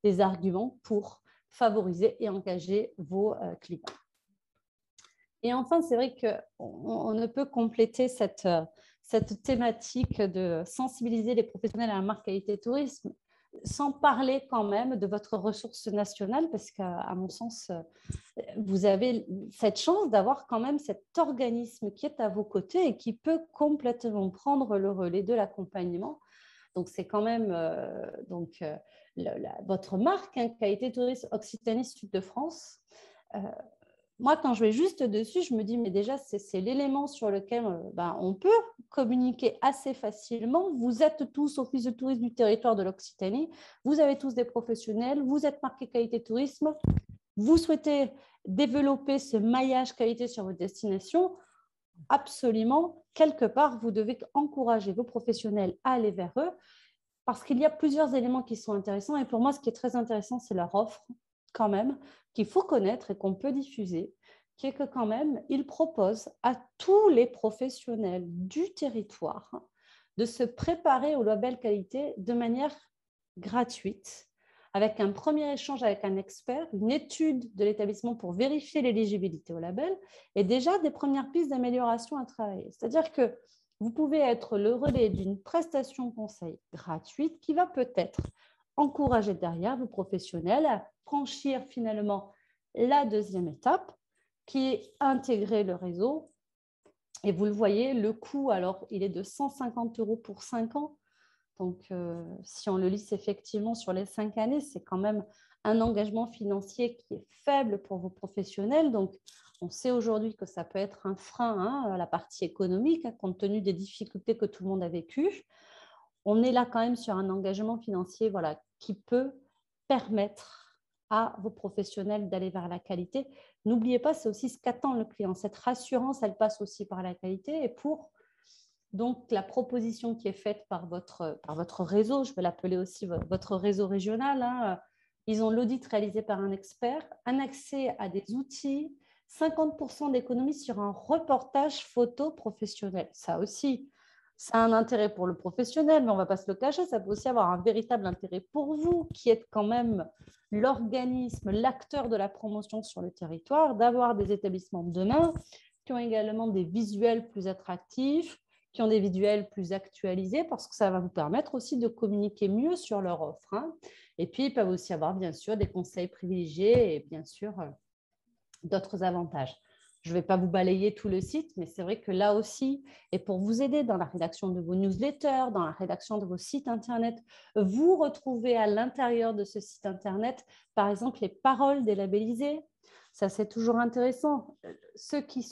des arguments pour favoriser et engager vos clients. Et enfin, c'est vrai qu'on ne peut compléter cette thématique de sensibiliser les professionnels à la marque qualité tourisme sans parler quand même de votre ressource nationale, parce qu'à mon sens, vous avez cette chance d'avoir quand même cet organisme qui est à vos côtés et qui peut complètement prendre le relais de l'accompagnement. Donc, c'est quand même votre marque, Qualité Tourisme Occitanie Sud-de-France. Moi, quand je vais juste dessus, je me dis, mais déjà, c'est l'élément sur lequel on peut communiquer assez facilement. Vous êtes tous office de tourisme du territoire de l'Occitanie, vous avez tous des professionnels, vous êtes marqué qualité tourisme, vous souhaitez développer ce maillage qualité sur votre destination. Absolument, quelque part, vous devez encourager vos professionnels à aller vers eux parce qu'il y a plusieurs éléments qui sont intéressants. Et pour moi, ce qui est très intéressant, c'est leur offre quand même, qu'il faut connaître et qu'on peut diffuser, qui est que quand même, ils proposent à tous les professionnels du territoire de se préparer au label qualité de manière gratuite, avec un premier échange avec un expert, une étude de l'établissement pour vérifier l'éligibilité au label et déjà des premières pistes d'amélioration à travailler. C'est-à-dire que vous pouvez être le relais d'une prestation conseil gratuite qui va peut-être encourager derrière vos professionnels à franchir finalement la deuxième étape qui est intégrer le réseau. Et vous le voyez, le coût, alors, il est de 150 € pour 5 ans. Donc, si on le lisse effectivement sur les 5 années, c'est quand même un engagement financier qui est faible pour vos professionnels. Donc, on sait aujourd'hui que ça peut être un frein à la partie économique, compte tenu des difficultés que tout le monde a vécues. On est là quand même sur un engagement financier qui peut permettre à vos professionnels d'aller vers la qualité. N'oubliez pas, c'est aussi ce qu'attend le client. Cette rassurance, elle passe aussi par la qualité. Et pour Donc, la proposition qui est faite par votre réseau, je vais l'appeler aussi votre réseau régional, hein, ils ont l'audit réalisé par un expert, un accès à des outils, 50% d'économie sur un reportage photo professionnel. Ça aussi, ça a un intérêt pour le professionnel, mais on ne va pas se le cacher, ça peut aussi avoir un véritable intérêt pour vous, qui êtes quand même l'organisme, l'acteur de la promotion sur le territoire, d'avoir des établissements de demain qui ont également des visuels plus attractifs, qui ont des visuels plus actualisés, parce que ça va vous permettre aussi de communiquer mieux sur leur offre, hein. Et puis, ils peuvent aussi avoir, bien sûr, des conseils privilégiés et bien sûr, d'autres avantages. Je ne vais pas vous balayer tout le site, mais c'est vrai que là aussi, et pour vous aider dans la rédaction de vos newsletters, dans la rédaction de vos sites Internet, vous retrouvez à l'intérieur de ce site Internet, par exemple, les paroles des labellisés. Ça, c'est toujours intéressant. Ceux qui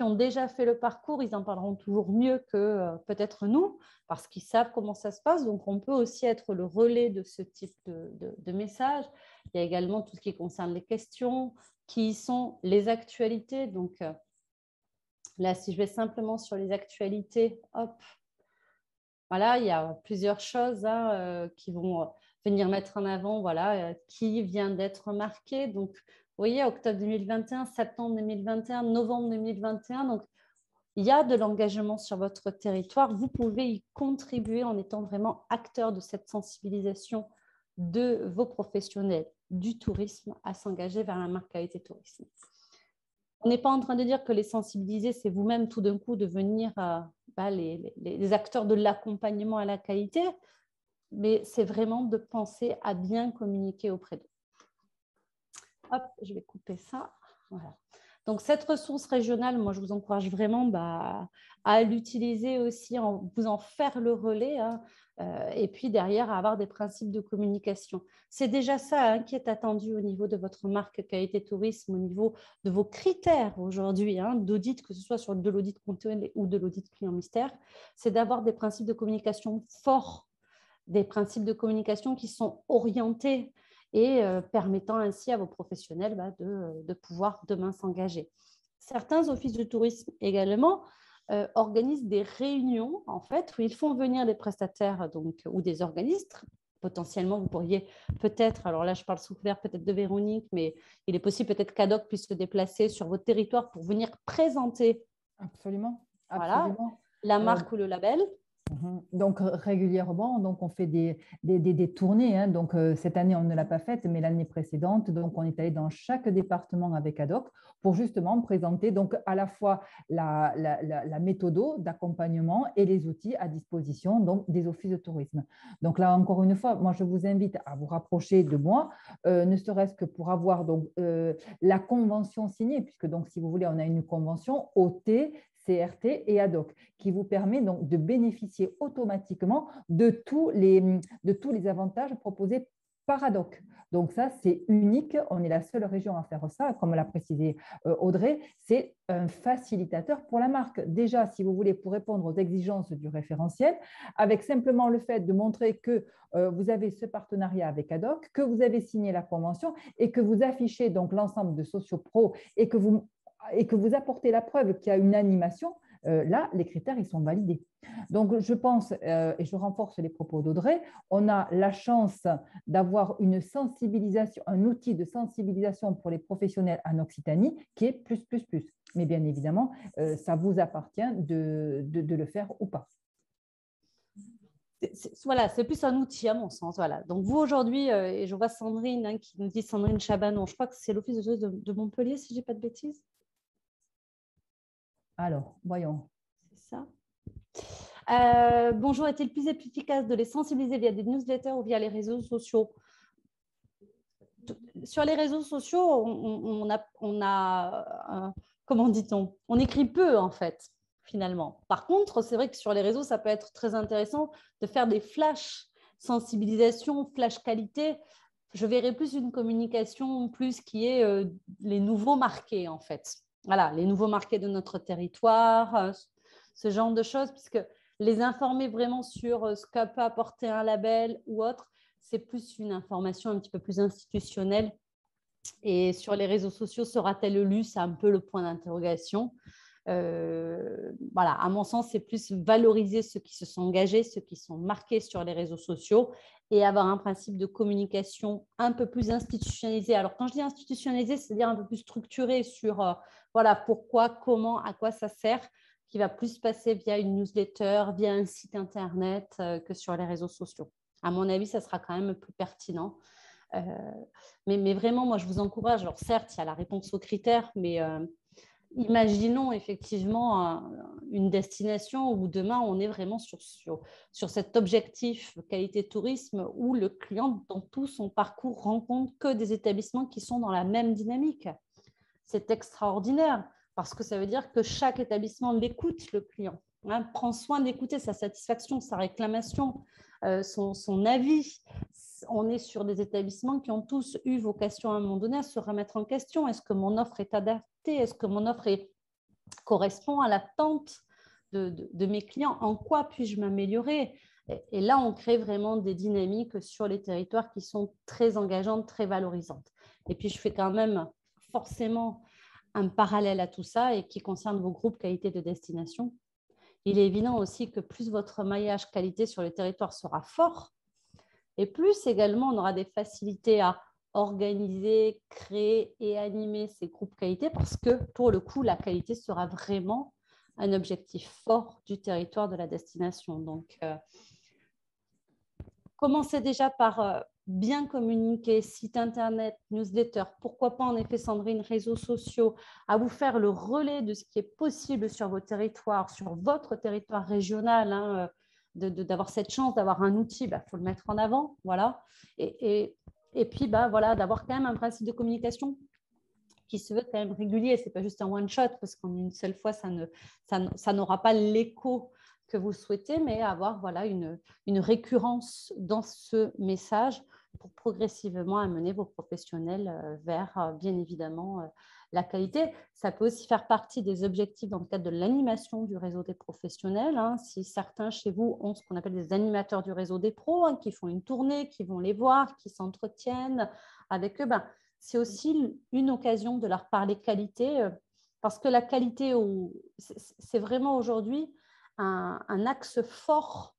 ont déjà fait le parcours, ils en parleront toujours mieux que peut-être nous, parce qu'ils savent comment ça se passe. Donc, on peut aussi être le relais de ce type de message. Il y a également tout ce qui concerne les questions, qui sont les actualités. Donc, là, si je vais simplement sur les actualités, hop, voilà, il y a plusieurs choses qui vont venir mettre en avant, voilà, qui vient d'être marqué. Donc, vous voyez, octobre 2021, septembre 2021, novembre 2021. Donc, il y a de l'engagement sur votre territoire. Vous pouvez y contribuer en étant vraiment acteur de cette sensibilisation de vos professionnels du tourisme à s'engager vers la marque qualité tourisme. On n'est pas en train de dire que les sensibiliser, c'est vous-même tout d'un coup devenir les acteurs de l'accompagnement à la qualité, mais c'est vraiment de penser à bien communiquer auprès d'eux. Hop, je vais couper ça. Voilà. Donc, cette ressource régionale, moi, je vous encourage vraiment à l'utiliser aussi, vous en faire le relais, hein, et puis derrière, à avoir des principes de communication. C'est déjà ça qui est attendu au niveau de votre marque qualité tourisme, au niveau de vos critères aujourd'hui, hein, d'audit, que ce soit sur de l'audit contenu ou de l'audit client mystère, c'est d'avoir des principes de communication forts, des principes de communication qui sont orientés et permettant ainsi à vos professionnels de pouvoir demain s'engager. Certains offices de tourisme également organisent des réunions en fait, où ils font venir des prestataires ou des organismes. Potentiellement, vous pourriez peut-être, alors là je parle sous couvert peut-être de Véronique, mais il est possible peut-être qu'Adoc puisse se déplacer sur votre territoire pour venir présenter Absolument. Voilà, la marque ou le label. Donc régulièrement, donc on fait des tournées, hein. Donc cette année on ne l'a pas faite, mais l'année précédente, donc on est allé dans chaque département avec Adoc pour justement présenter donc à la fois la méthode d'accompagnement et les outils à disposition donc des offices de tourisme. Donc là encore une fois, moi je vous invite à vous rapprocher de moi, ne serait-ce que pour avoir donc la convention signée, puisque donc si vous voulez on a une convention OT, CRT et Adoc, qui vous permet donc de bénéficier automatiquement de tous les avantages proposés par Adoc. Donc ça, c'est unique. On est la seule région à faire ça. Comme l'a précisé Audrey, c'est un facilitateur pour la marque. Déjà, si vous voulez, pour répondre aux exigences du référentiel, avec simplement le fait de montrer que vous avez ce partenariat avec Adoc, que vous avez signé la convention et que vous affichez donc l'ensemble de Sociopro et que vous apportez la preuve qu'il y a une animation, là, les critères, ils sont validés. Donc, je pense, et je renforce les propos d'Audrey, on a la chance d'avoir une sensibilisation, un outil de sensibilisation pour les professionnels en Occitanie qui est plus. Mais bien évidemment, ça vous appartient de le faire ou pas. Voilà, c'est plus un outil à mon sens. Voilà. Donc vous aujourd'hui, et je vois Sandrine qui nous dit, Sandrine Chabanon, je crois que c'est l'office de Montpellier, si je ne dis pas de bêtises. Alors, voyons. C'est ça. Bonjour, est-il plus efficace de les sensibiliser via des newsletters ou via les réseaux sociaux? Sur les réseaux sociaux, on a comment dit-on? On écrit peu en fait, finalement. Par contre, c'est vrai que sur les réseaux, ça peut être très intéressant de faire des flash sensibilisation, flash qualité. Je verrais plus une communication plus qui est les nouveaux marqués en fait. Voilà, les nouveaux marqués de notre territoire, ce genre de choses, puisque les informer vraiment sur ce qu'a peut apporter un label ou autre, c'est plus une information un petit peu plus institutionnelle. Et sur les réseaux sociaux, sera-t-elle lue? C'est un peu le point d'interrogation. voilà, à mon sens, c'est plus valoriser ceux qui se sont engagés, ceux qui sont marqués sur les réseaux sociaux et avoir un principe de communication un peu plus institutionnalisé. Alors, quand je dis institutionnalisé, c'est-à-dire un peu plus structuré sur voilà, pourquoi, comment, à quoi ça sert, qui va plus passer via une newsletter, via un site internet que sur les réseaux sociaux. À mon avis, ça sera quand même plus pertinent. Mais vraiment, moi, je vous encourage. Alors, certes, il y a la réponse aux critères, mais imaginons effectivement une destination où demain, on est vraiment sur cet objectif qualité tourisme où le client, dans tout son parcours, rencontre que des établissements qui sont dans la même dynamique. C'est extraordinaire parce que ça veut dire que chaque établissement l'écoute, le client, hein, prend soin d'écouter sa satisfaction, sa réclamation, son avis. On est sur des établissements qui ont tous eu vocation à un moment donné à se remettre en question. Est-ce que mon offre est adaptée? Est-ce que mon offre correspond à l'attente de mes clients? En quoi puis-je m'améliorer? Et là, on crée vraiment des dynamiques sur les territoires qui sont très engageantes, très valorisantes. Et puis, je fais quand même forcément un parallèle à tout ça et qui concerne vos groupes qualité de destination. Il est évident aussi que plus votre maillage qualité sur le territoire sera fort, et plus également on aura des facilités à organiser, créer et animer ces groupes qualité parce que pour le coup, la qualité sera vraiment un objectif fort du territoire de la destination. Donc, commencez déjà par bien communiquer, site internet, newsletter, pourquoi pas en effet Sandrine, réseaux sociaux, à vous faire le relais de ce qui est possible sur vos territoires, sur votre territoire régional, hein, d'avoir cette chance d'avoir un outil, faut le mettre en avant, voilà. Et puis, voilà, d'avoir quand même un principe de communication qui se veut quand même régulier. Ce n'est pas juste un one-shot, parce qu'en une seule fois, ça n'aura pas l'écho que vous souhaitez, mais avoir voilà, une récurrence dans ce message pour progressivement amener vos professionnels vers, bien évidemment, la qualité. Ça peut aussi faire partie des objectifs dans le cadre de l'animation du réseau des professionnels. Hein. Si certains chez vous ont ce qu'on appelle des animateurs du réseau des pros, hein, qui font une tournée, qui vont les voir, qui s'entretiennent avec eux, c'est aussi une occasion de leur parler qualité, parce que la qualité, c'est vraiment aujourd'hui un axe fort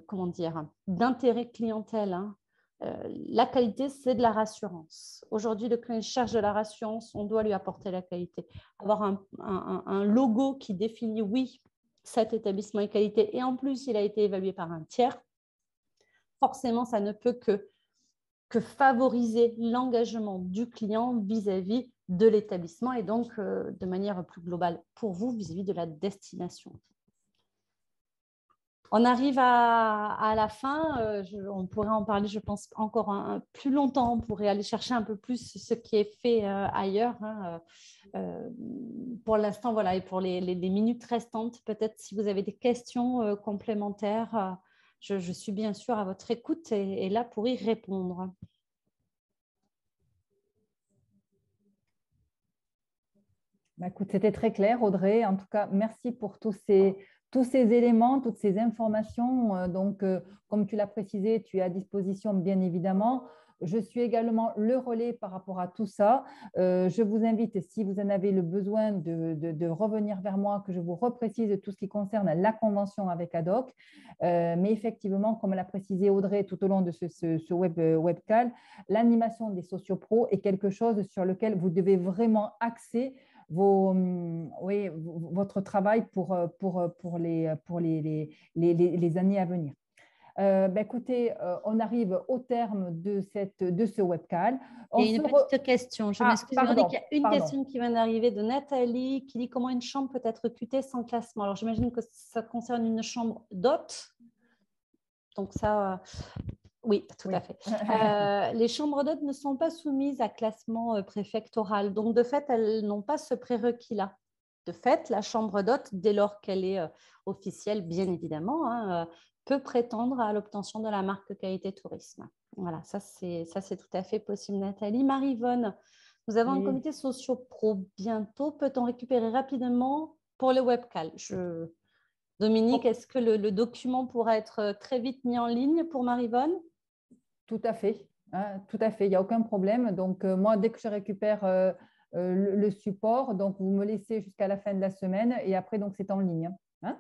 comment dire, d'intérêt clientèle. Hein. La qualité, c'est de la rassurance. Aujourd'hui, le client cherche de la rassurance, on doit lui apporter la qualité. Avoir un logo qui définit, oui, cet établissement est qualité, et en plus, il a été évalué par un tiers, forcément, ça ne peut que favoriser l'engagement du client vis-à-vis de l'établissement et donc de manière plus globale pour vous vis-à-vis de la destination. On arrive à la fin, on pourrait en parler, je pense, encore plus longtemps. On pourrait aller chercher un peu plus ce qui est fait ailleurs. Hein. Pour l'instant, voilà, et pour les minutes restantes, peut-être si vous avez des questions complémentaires, je suis bien sûr à votre écoute et là pour y répondre. Écoute, c'était très clair, Audrey. En tout cas, merci pour tous ces éléments, toutes ces informations. Donc, comme tu l'as précisé, tu es à disposition, bien évidemment. Je suis également le relais par rapport à tout ça. Je vous invite, si vous en avez le besoin, de revenir vers moi, que je vous reprécise tout ce qui concerne la convention avec ADOC. Mais effectivement, comme l'a précisé Audrey tout au long de ce webcall, l'animation des sociopros est quelque chose sur lequel vous devez vraiment axer votre travail pour les années à venir. Écoutez, on arrive au terme de ce webcall. Il y a une petite question. Je m'excuse, Véronique. Il y a une question qui vient d'arriver de Nathalie qui dit comment une chambre peut être cutée sans classement. Alors, j'imagine que ça concerne une chambre d'hôte. Donc, ça, oui, tout à fait. Les chambres d'hôtes ne sont pas soumises à classement préfectoral. Donc, de fait, elles n'ont pas ce prérequis-là. De fait, la chambre d'hôte, dès lors qu'elle est officielle, bien évidemment, hein, peut prétendre à l'obtention de la marque qualité tourisme. Voilà, ça c'est tout à fait possible, Nathalie. Marie-Vonne, nous avons un comité socio-pro bientôt. Peut-on récupérer rapidement pour le webcall? Dominique, est-ce que le document pourra être très vite mis en ligne pour Marie-Vonne? Tout à fait, hein, tout à fait, il n'y a aucun problème. Donc, moi, dès que je récupère le support. Donc, vous me laissez jusqu'à la fin de la semaine et après, donc, c'est en ligne. Hein?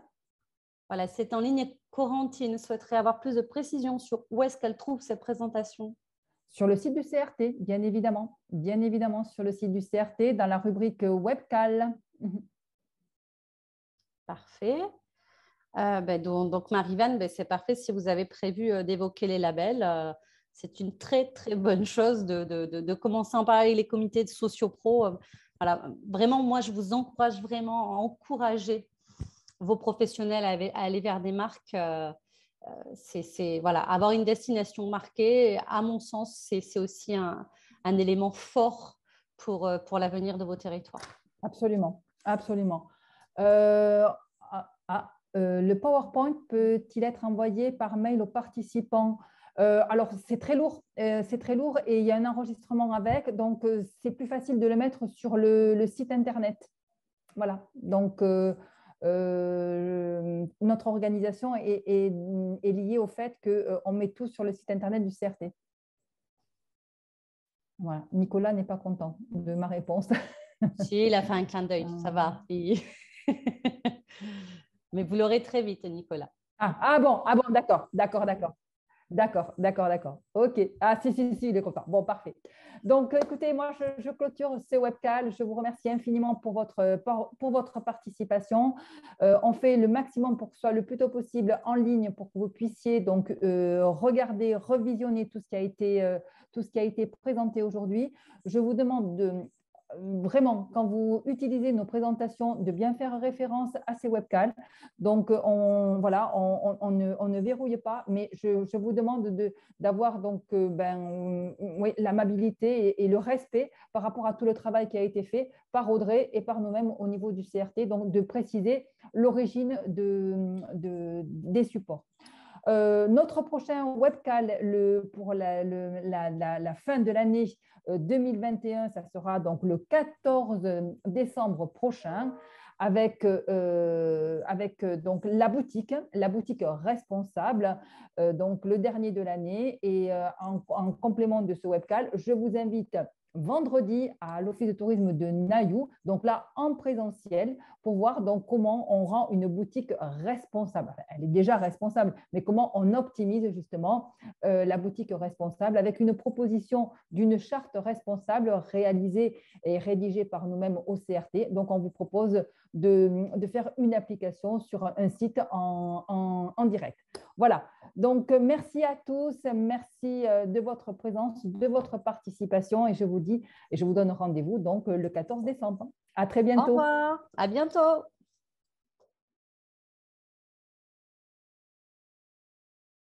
Voilà, c'est en ligne. Et Corentine souhaiterait avoir plus de précisions sur où est-ce qu'elle trouve cette présentation. Sur le site du CRT, bien évidemment, sur le site du CRT, dans la rubrique Webcal. Parfait. Donc Marie-Vanne, c'est parfait si vous avez prévu d'évoquer les labels. C'est une très, très bonne chose de commencer à en parler avec les comités de sociopro. Voilà, vraiment, moi, je vous encourage vraiment à encourager vos professionnels à aller vers des marques. Voilà, avoir une destination marquée, à mon sens, c'est aussi un élément fort pour l'avenir de vos territoires. Absolument, absolument. Le PowerPoint peut-il être envoyé par mail aux participants? Alors, c'est très lourd et il y a un enregistrement avec, donc c'est plus facile de le mettre sur le site Internet. Voilà, donc notre organisation est liée au fait qu'on met tout sur le site Internet du CRT. Voilà. Nicolas n'est pas content de ma réponse. Si, il a fait un clin d'œil, ça va. Mais vous l'aurez très vite, Nicolas. Ah bon, d'accord. OK. Ah, si, il est content. Bon, parfait. Donc, écoutez, moi, je clôture ce webcall. Je vous remercie infiniment pour votre participation. On fait le maximum pour que ce soit le plus tôt possible en ligne pour que vous puissiez donc regarder, revisionner tout ce qui a été présenté aujourd'hui. Je vous demande vraiment, quand vous utilisez nos présentations, de bien faire référence à ces webcals. Donc, on ne verrouille pas, mais je vous demande d'avoir donc l'amabilité et le respect par rapport à tout le travail qui a été fait par Audrey et par nous-mêmes au niveau du CRT, donc de préciser l'origine des supports. Notre prochain webcall pour la fin de l'année 2021, ça sera donc le 14 décembre prochain avec donc la boutique responsable, donc le dernier de l'année. Et en complément de ce webcall, je vous invite vendredi à l'Office de tourisme de Nailloux, donc là en présentiel, pour voir donc comment on rend une boutique responsable. Enfin, elle est déjà responsable, mais comment on optimise justement la boutique responsable avec une proposition d'une charte responsable réalisée et rédigée par nous-mêmes au CRT. Donc, on vous propose de faire une application sur un site en direct. Voilà. Donc, merci à tous. Merci de votre présence, de votre participation et je vous donne rendez-vous donc le 14 décembre. À très bientôt. Au revoir. À bientôt.